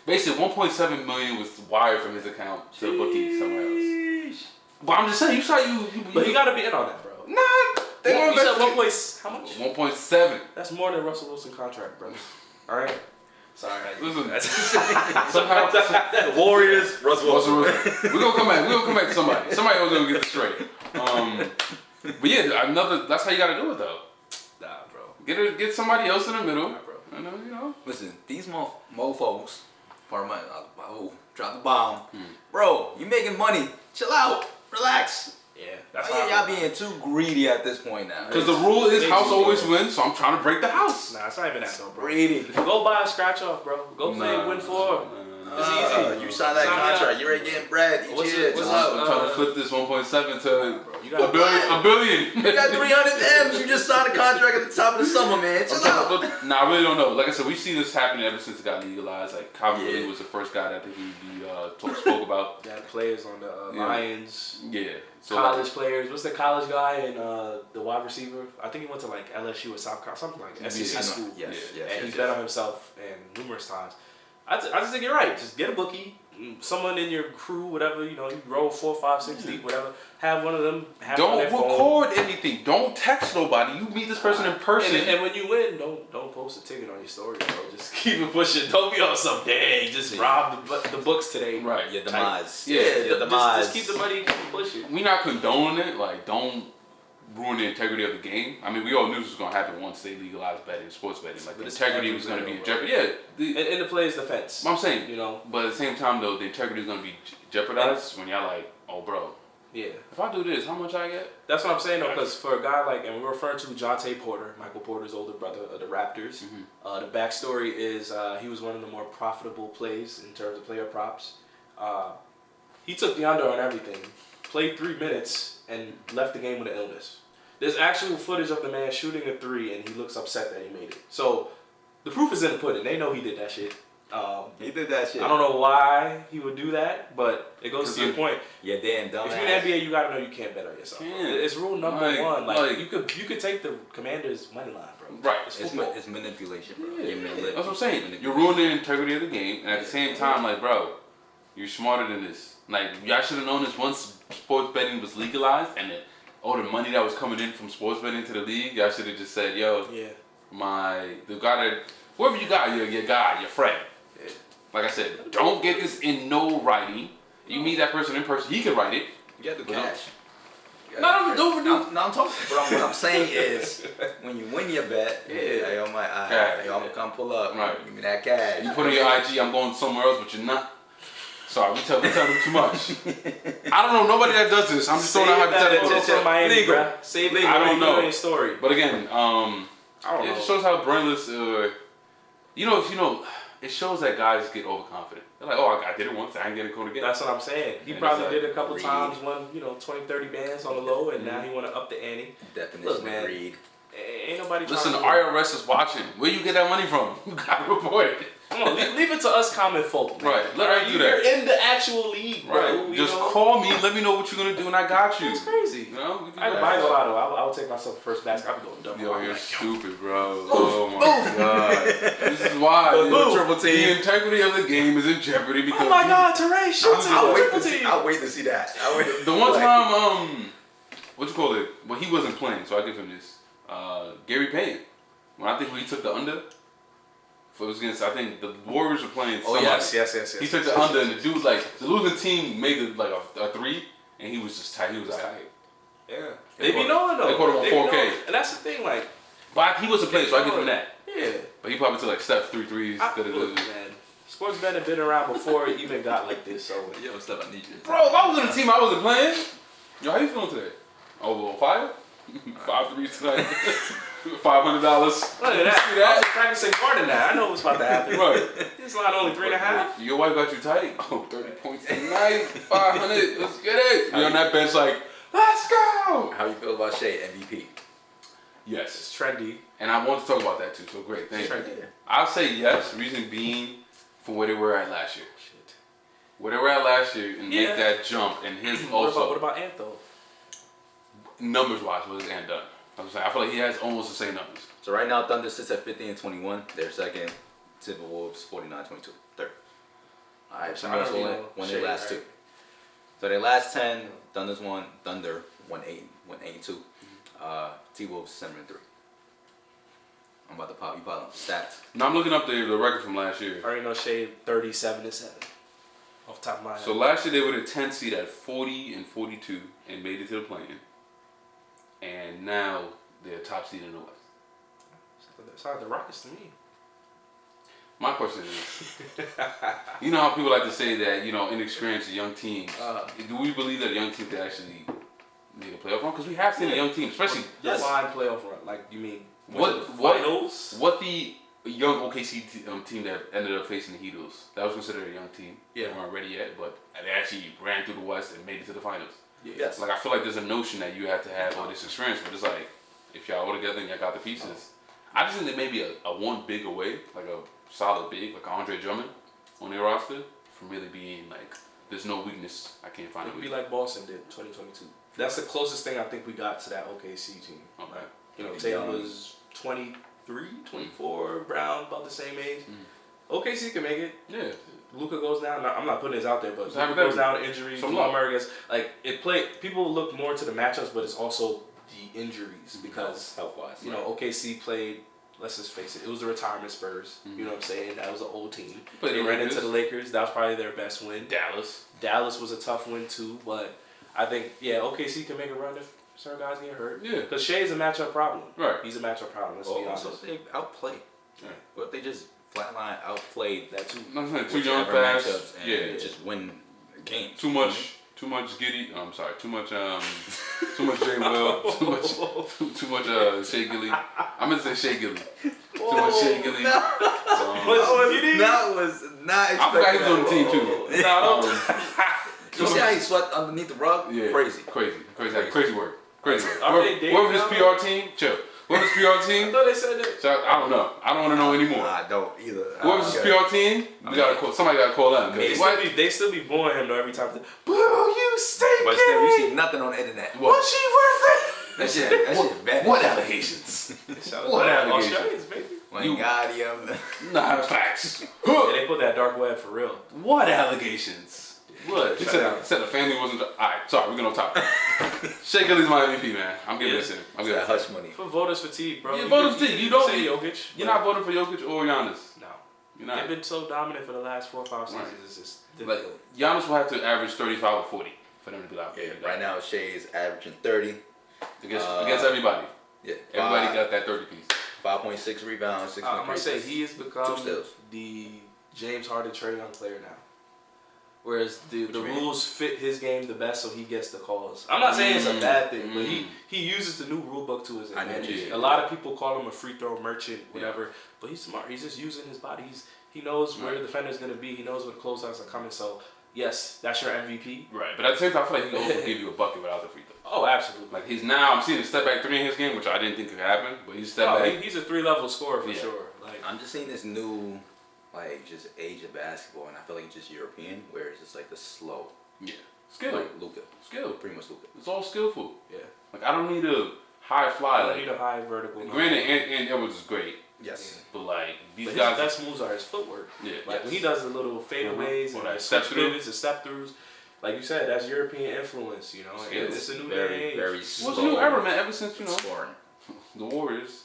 basically 1.7 million was wired from his account to a bookie somewhere else. But I'm just saying, you saw you. But he gotta be in on that, bro. Nah, they You said don't 1 how much? 1.7. That's more than Russell Wilson contract, brother. All right. Sorry. Listen, That's somehow The Warriors, Russell Russell Wilson. We're gonna come back. We're gonna come back to somebody. Somebody else gonna get this straight. But yeah, that's how you gotta do it though. Nah, bro. Get somebody else in the middle. Nah, bro. And you know. Listen, these mofos, pardon my, drop the bomb. Bro, you making money. Chill out. Relax. Yeah, that's Why y'all being too greedy at this point now? Because the rule is house always wins, so I'm trying to break the house. Nah, it's not even that though, bro. Greedy. Go buy a scratch off, bro. Go play Nah. Win 4. It's easy. You signed that Sign contract. up. You're already getting bread. Each What's year. it- what's Chill out. it- I'm trying to flip this 1.7 to Bro, you a gotta billion. A billion. You got 300 M's. You just signed a contract at the top of the summer, man. Chill out. Nah, I really don't know. Like I said, we see this happening ever since it got legalized. Like Calvin Yeah. Ridley was the first guy that I think we spoke about. Got players on the Yeah. Lions. Yeah. So College players. What's the college guy and the wide receiver? I think he went to like LSU or South Carolina, something like that. SEC Yeah, school. Yes, Yeah. yes, And he's yes, bet yes. on himself and numerous times. I just think you're right. Just get a bookie. Someone in your crew, whatever, you roll 4, 5, 6 deep, whatever. Have one of them. Have it on don't their phone. record anything. Don't text nobody. You meet this person in person. And when you win, don't post a ticket on your story, bro. Just keep it pushing. Don't be on some dang. Just rob the books today. Right. Your demise. Yeah, your demise. Just keep the money. Keep pushing. We not condoning it. Like, don't ruin the integrity of the game. I mean, we all knew this was gonna happen once they legalized betting, sports betting. Like, But the it's integrity was gonna be in everywhere, jeopardy. Yeah. In the player's defense, I'm saying, but at the same time though, the integrity is gonna be jeopardized when y'all like, oh, bro, yeah. if I do this, how much I get? That's what I'm saying though, because for a guy like, and we're referring to Jonte Porter, Michael Porter's older brother of the Raptors. The backstory is he was one of the more profitable plays in terms of player props. He took the under on everything, played 3 minutes, and left the game with an illness. There's actual footage of the man shooting a 3, and he looks upset that he made it. So the proof is in the pudding. They know he did that shit. He did that shit. I don't know why he would do that, but it goes to your point. Yeah, damn dumbass. If you're in the NBA, you gotta know you can't bet on yourself. Can't. It's rule number Like- one. Like, like- you could take the Commanders' money line, bro. Right. It's It's, football. it's manipulation, bro. Yeah, You're that's what I'm saying. You're ruining the integrity of the game, and at the same time, like, bro, you're smarter than this. Like, y'all should have known this once sports betting was legalized, and all the money that was coming in from sports betting to the league, y'all should have just said, yo, Yeah. the guy that, whoever you got, your guy, your friend. Yeah. Like I said, don't get this in no writing. You meet that person in person, he can write it. You got the But cash. No, don't. I'm talking. What I'm saying is, when you win your bet, Yeah. hey, yo, Cash. yo, I'm gonna come pull up. Right. Give me that cash. You put in your IG, I'm going somewhere else, but you're not. Sorry, we tell them too much. I don't know nobody that does this. I'm just throwing out hypotheticals. It's in Miami, Legal. bruh. Save it. I don't know. Your story. But again, I don't it know. just shows how brainless. It shows that guys get overconfident. They're like, oh, I did it once, I ain't getting caught again. That's what I'm saying. He And probably it's like did it a couple greed. times, won 20, 30 bands on the low, and now he want to up the ante. Definition Look, of man. greed. Ain't nobody. Listen, the trying to- IRS is watching. Where you get that money from? You gotta report it. Come on, leave it to us common folk. Man. Right, let Alright, us do that. You're in the actual league, bro. Right. Just call me, let me know what you're gonna do, and I got you. That's crazy. You know? We can I do can that. buy a lotto. I would take myself first basket. I'd be going double. Yo, I'm you're like, stupid, bro. Oh my god. This is why Triple team. the integrity of the game is in jeopardy because oh my God, Teray, shoot I'll wait triple to see. team. I'll wait to see that. the one time, what you call it? Well, he wasn't playing, so I give him this. Gary Payne. When I think he took the under, it was against, I think the Warriors were playing. Oh somebody. yes. He took the under, and the dude, like, the losing team made it like a 3, and he was just tight. He was like, Tight. Yeah. They They be caught- knowing though. they caught him on be 4K. knowing. And that's the thing, like, but he wasn't playing, so I give him that. yeah. But he probably took like Steph 3 threes. Look, man, sports bet had been around before it even got like this, so. Yo, Steph, I need you. Bro, if I was on a team I wasn't playing, yo, how you feeling today? Oh, well, fire? 5 3s tonight. $500. Look at that. I was practicing more than that. I know what's about to happen. Right. This line only 3.5. Your wife got you tight? Oh, 30 points tonight, 500, let's get it. You're on that bench like, let's go. How you feel about Shea MVP? Yes. It's trendy. And I want to talk about that too, so great, thank you. I'll say yes, reason being for where they were at last year. Shit. Where they were at last year and Yeah. make that jump, and his What also, about Antho? numbers-wise, was and done. I was saying, I feel like he has almost the same numbers. So right now, Thunder sits at 50-21. They're second. Timberwolves 49-22. Third. All right, so I don't won know. their last two. So their last 10, Thunder's won. Thunder won 8-2. T-Wolves 7-3. I'm about to pop. You pop stats. Now I'm looking up the record from last year. I already know Shade 37-7. Off the top of my head. So last year they were the 10th seed at 40-42 and made it to the play-in. And now they're top seed in the West. Sounds like the Rockets to me. My question is, you know how people like to say that, you know, inexperienced young teams. Do we believe that a young team could actually make a playoff run? Because we have seen a young team, especially Define playoff run. Like, you mean what finals? what the young OKC team that ended up facing the Heatles, that was considered a young team. Yeah. They weren't ready yet, but they actually ran through the West and made it to the finals. Yes. Like, I feel like there's a notion that you have to have all this experience, but it's like, if y'all all together and y'all got the pieces. I just think there may be a one big away, like a solid big, like Andre Drummond on their roster, from really being like, there's no weakness. I can't find It a would be weakness. like Boston did 2022. That's the closest thing I think we got to that OKC team. Okay. Like, you know, Yeah. Tatum was 23, 24, Brown about the same age. OKC can make it. Yeah. Luka goes down. I'm not putting this out there, but It's Luka goes hypothetical. down to injuries. Some Jamal luck. Murray gets like it play. People look more to the matchups, but it's also the injuries because Health-wise. you know OKC played. Let's just face it. It was the retirement Spurs. You know what I'm saying? That was an old team. Played They the ran Lakers. into the Lakers. That was probably their best win. Dallas. Dallas was a tough win too, but I think OKC can make a run if certain guys get hurt. Yeah. Because Shea's a matchup problem. Right. He's a matchup problem. Let's be honest. Also, they outplayed. Yeah. What if they just flatline outplayed That too. No, I'm saying too young, whichever fast. matchups and Yeah. just win games? Too much Giddy. I'm sorry. Too much too much Jay Will. Too much Shea Gilly. I'm gonna say Shea Gilly. Too much Shea Gilly. That was not I forgot he was on the team too. You see how he swept underneath the rug? Yeah. Crazy. Crazy work. Crazy work. Are they dating Whoever this now? PR team, chill. Whoever this PR I team, thought they said that. so I don't know. I don't want to know anymore. I don't either. Whoever's this PR team, we gotta call. Somebody gotta call them. They still be booing him though every time. Boo, you stinking! But still, you see nothing on the internet. What? she worth That shit bad. What allegations? it? What allegations? Australians, baby. Wingardium. Nah, facts. Yeah, they put that dark web for real. What allegations? What? He Shut said the family wasn't. Alright, sorry, we're gonna top. Shea Gilly's my MVP, man. I'm giving this to him. I'm giving That it to him. hush money. For voters fatigue, bro. Yeah, voters fatigue. You don't- say Jokic. You're not voting for Jokic or Giannis. No. You're They've not. been so dominant for the last 4 or 5 seasons. Right. It's just Like, difficult. Giannis will have to average 35 or 40 for them to be like, Yeah, right now Shea is averaging 30. Against everybody. Yeah, Everybody got that 30 piece. 5.6 rebounds, 6.3 I'm gonna say he has become 2 steals. the James Harden Trae Young player now. Whereas the you mean? rules fit his game the best, so he gets the calls. I'm not saying it's a bad thing, but Mm. he uses the new rule book to his I know, advantage. yeah. A lot of people call him a free throw merchant, whatever, but he's smart. He's just using his body. He knows where the defender's gonna be. He knows where the closeouts are coming. So yes, that's your MVP. Right, but at the same time, I feel like he can also give you a bucket without the free throw. Oh, absolutely. Like I'm seeing a step back 3 in his game, which I didn't think could happen, but he's step back. He's a 3-level scorer for Yeah. sure. Like I'm just seeing this new, like, just age of basketball, and I feel like it's just European, where it's just like the slow, Yeah, skill, like Luka, skill. pretty much Luka. It's all skillful. yeah, Like I don't need a high fly. I don't Like need a high vertical. granted, and Edwards is great, Yes. but like these But guys, his best moves are his footwork. yeah, Like when he does the little fadeaways Or and that the step switch through. pivots and step throughs, like you said, that's European influence. You know, and Skills. it's a new Very, day. very What's slow. a new era, man? Ever since Scoring. the Warriors,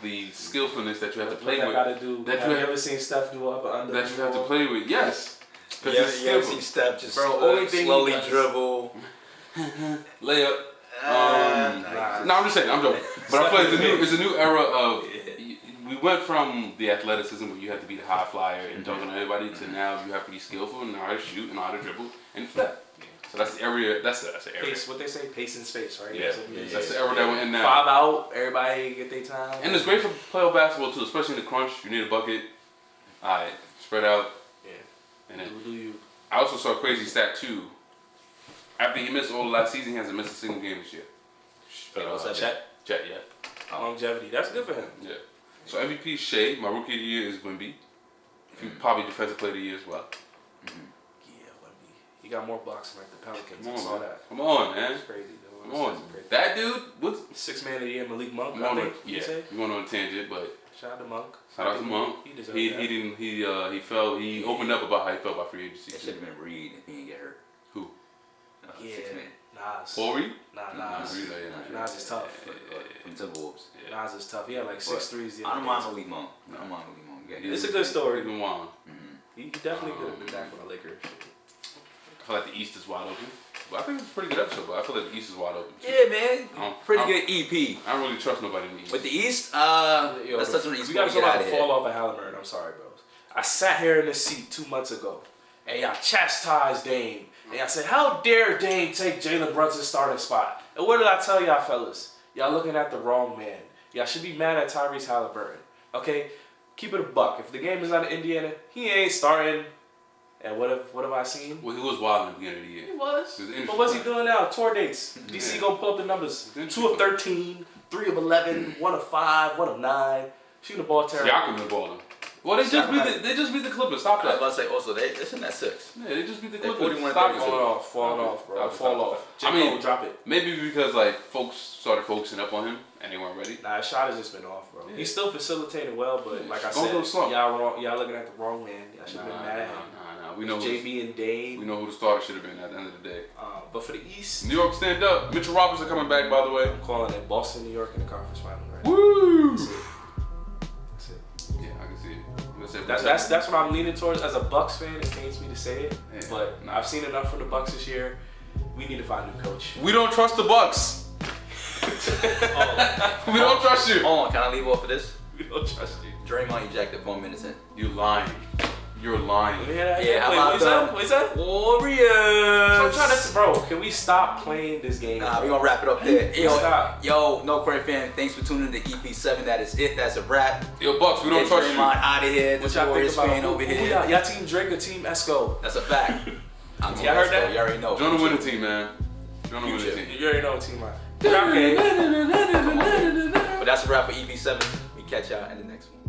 the skillfulness that you have to play What with, I gotta do. That Have you you have- ever seen Steph do up or under? that you have to play with. Yes, You because it's ever skillful. see Steph just Bro, only thing he slowly does- dribble? Layup. Nah. No, I'm just saying. I'm joking. But I feel like it's a new era of. We went from the athleticism where you have to be the high flyer and dunking on everybody to now you have to be skillful and know how to shoot and know how to dribble and step. So that's the area. That's the area. Pace, what they say, pace and space, right? Yeah, That's what it is. that's the era that we're in now. 5 out, everybody get their time. And it's great for playoff basketball too, especially in the crunch. You need a bucket. All right, spread out. Yeah. And then Do you? I also saw a crazy stat too. After he missed all the last season, he hasn't missed a single game this year. Wait, what's that? Chet, yeah. Longevity. That's good for him. Yeah. So MVP Shea, my rookie of the year is Wemby. Probably defensive player of the year as well. Yeah, Wemby. He got more blocks than like the Pelicans. Come I on, saw man. that. Come on, man. That's crazy though. Come on. That's crazy. That dude, what's 6 man of the year, Malik Monk. I'm I on think you say. we're going on a tangent, but Shout out to Monk. shout out to Monk. He deserved He that. didn't he opened up about how he felt about free agency. It should have been Reed if he didn't get hurt. Who? Yeah. 6 man. Nas. Paul Reed? Nas. Reed, yeah. Nas is tough. From Timberwolves. Nas is tough. He had like 6 threes the I other don't day. mind Malik Monk. I don't mind Malik Monk. Yeah, It's a good story. Even wild. He definitely could have been back on the Lakers. I feel like the East is wide open. But I think it's a pretty good episode, but I feel like the East is wide open. Too. Yeah, man. Pretty I'm- good EP. I don't really trust nobody in the East. With the East, Yo, let's touch on the East we before got we to get talk out about of the here. fall off of Halliburton. I'm sorry, bros. I sat here in this seat 2 months ago, and y'all chastised Dame. And y'all said, how dare Dame take Jalen Brunson's starting spot? And what did I tell y'all, fellas? Y'all looking at the wrong man. Y'all should be mad at Tyrese Halliburton. Okay? Keep it a buck. If the game is out of Indiana, he ain't starting. And what have I seen? Well, he was wild in the beginning of the year. He was. It was interesting. But what's he doing now? Tour dates. DC gonna pull up the numbers. It's 2 of 13, 3 of 11, 1 of 5, 1 of 9. Shooting the ball terrible. Siakam been balling. Well, they just beat the Clippers. Stop I was that. about to say also it's in that 6. Yeah, they just beat the They Clippers. 41 Stop and it. 32. Falling off, bro. Stop it, Fall stop it, off. stop J. it. I mean- Cole, drop it. Maybe because like folks started focusing up on him and they weren't ready. Nah, his shot has just been off, bro. Yeah. He's still facilitating well, but Yeah, like I don't said, go slow. y'all wrong. Y'all looking at the wrong man. Y'all should have been mad at him. Nah. We know JB and Dame. we know who the starter should have been at the end of the day. But for the East, New York, stand up. Mitchell Robertson coming back, by the way. I'm calling it Boston, New York in the conference final. Right? Woo! That's it. Yeah, I can see it. That's what I'm leaning towards. As a Bucks fan, it pains me to say it, Yeah. but I've seen enough from the Bucks this year. We need to find a new coach. We don't trust the Bucks. We don't trust you. Hold on, can I leave off of this? We don't trust you. Draymond ejected 1 minute in. You lying. You're lying. Yeah, how Wait, about what is that? Warriors? So I'm trying to, bro. Can we stop playing this game? Nah, we gonna wrap it up there. Stop. Yo, No Current Fan, thanks for tuning in to EP7. That is it. That's a wrap. Yo, Bucks, we don't Get trust you. Draymond out of here. What This y'all think Warriors about fan over who here. y'all team Drake or team Esco? That's a fact. I'm Y'all heard that? You already know. Join the winning team, man. Join the winning Future. team. You already know what team I. Okay. But that's a wrap for EP7. We catch y'all in the next one.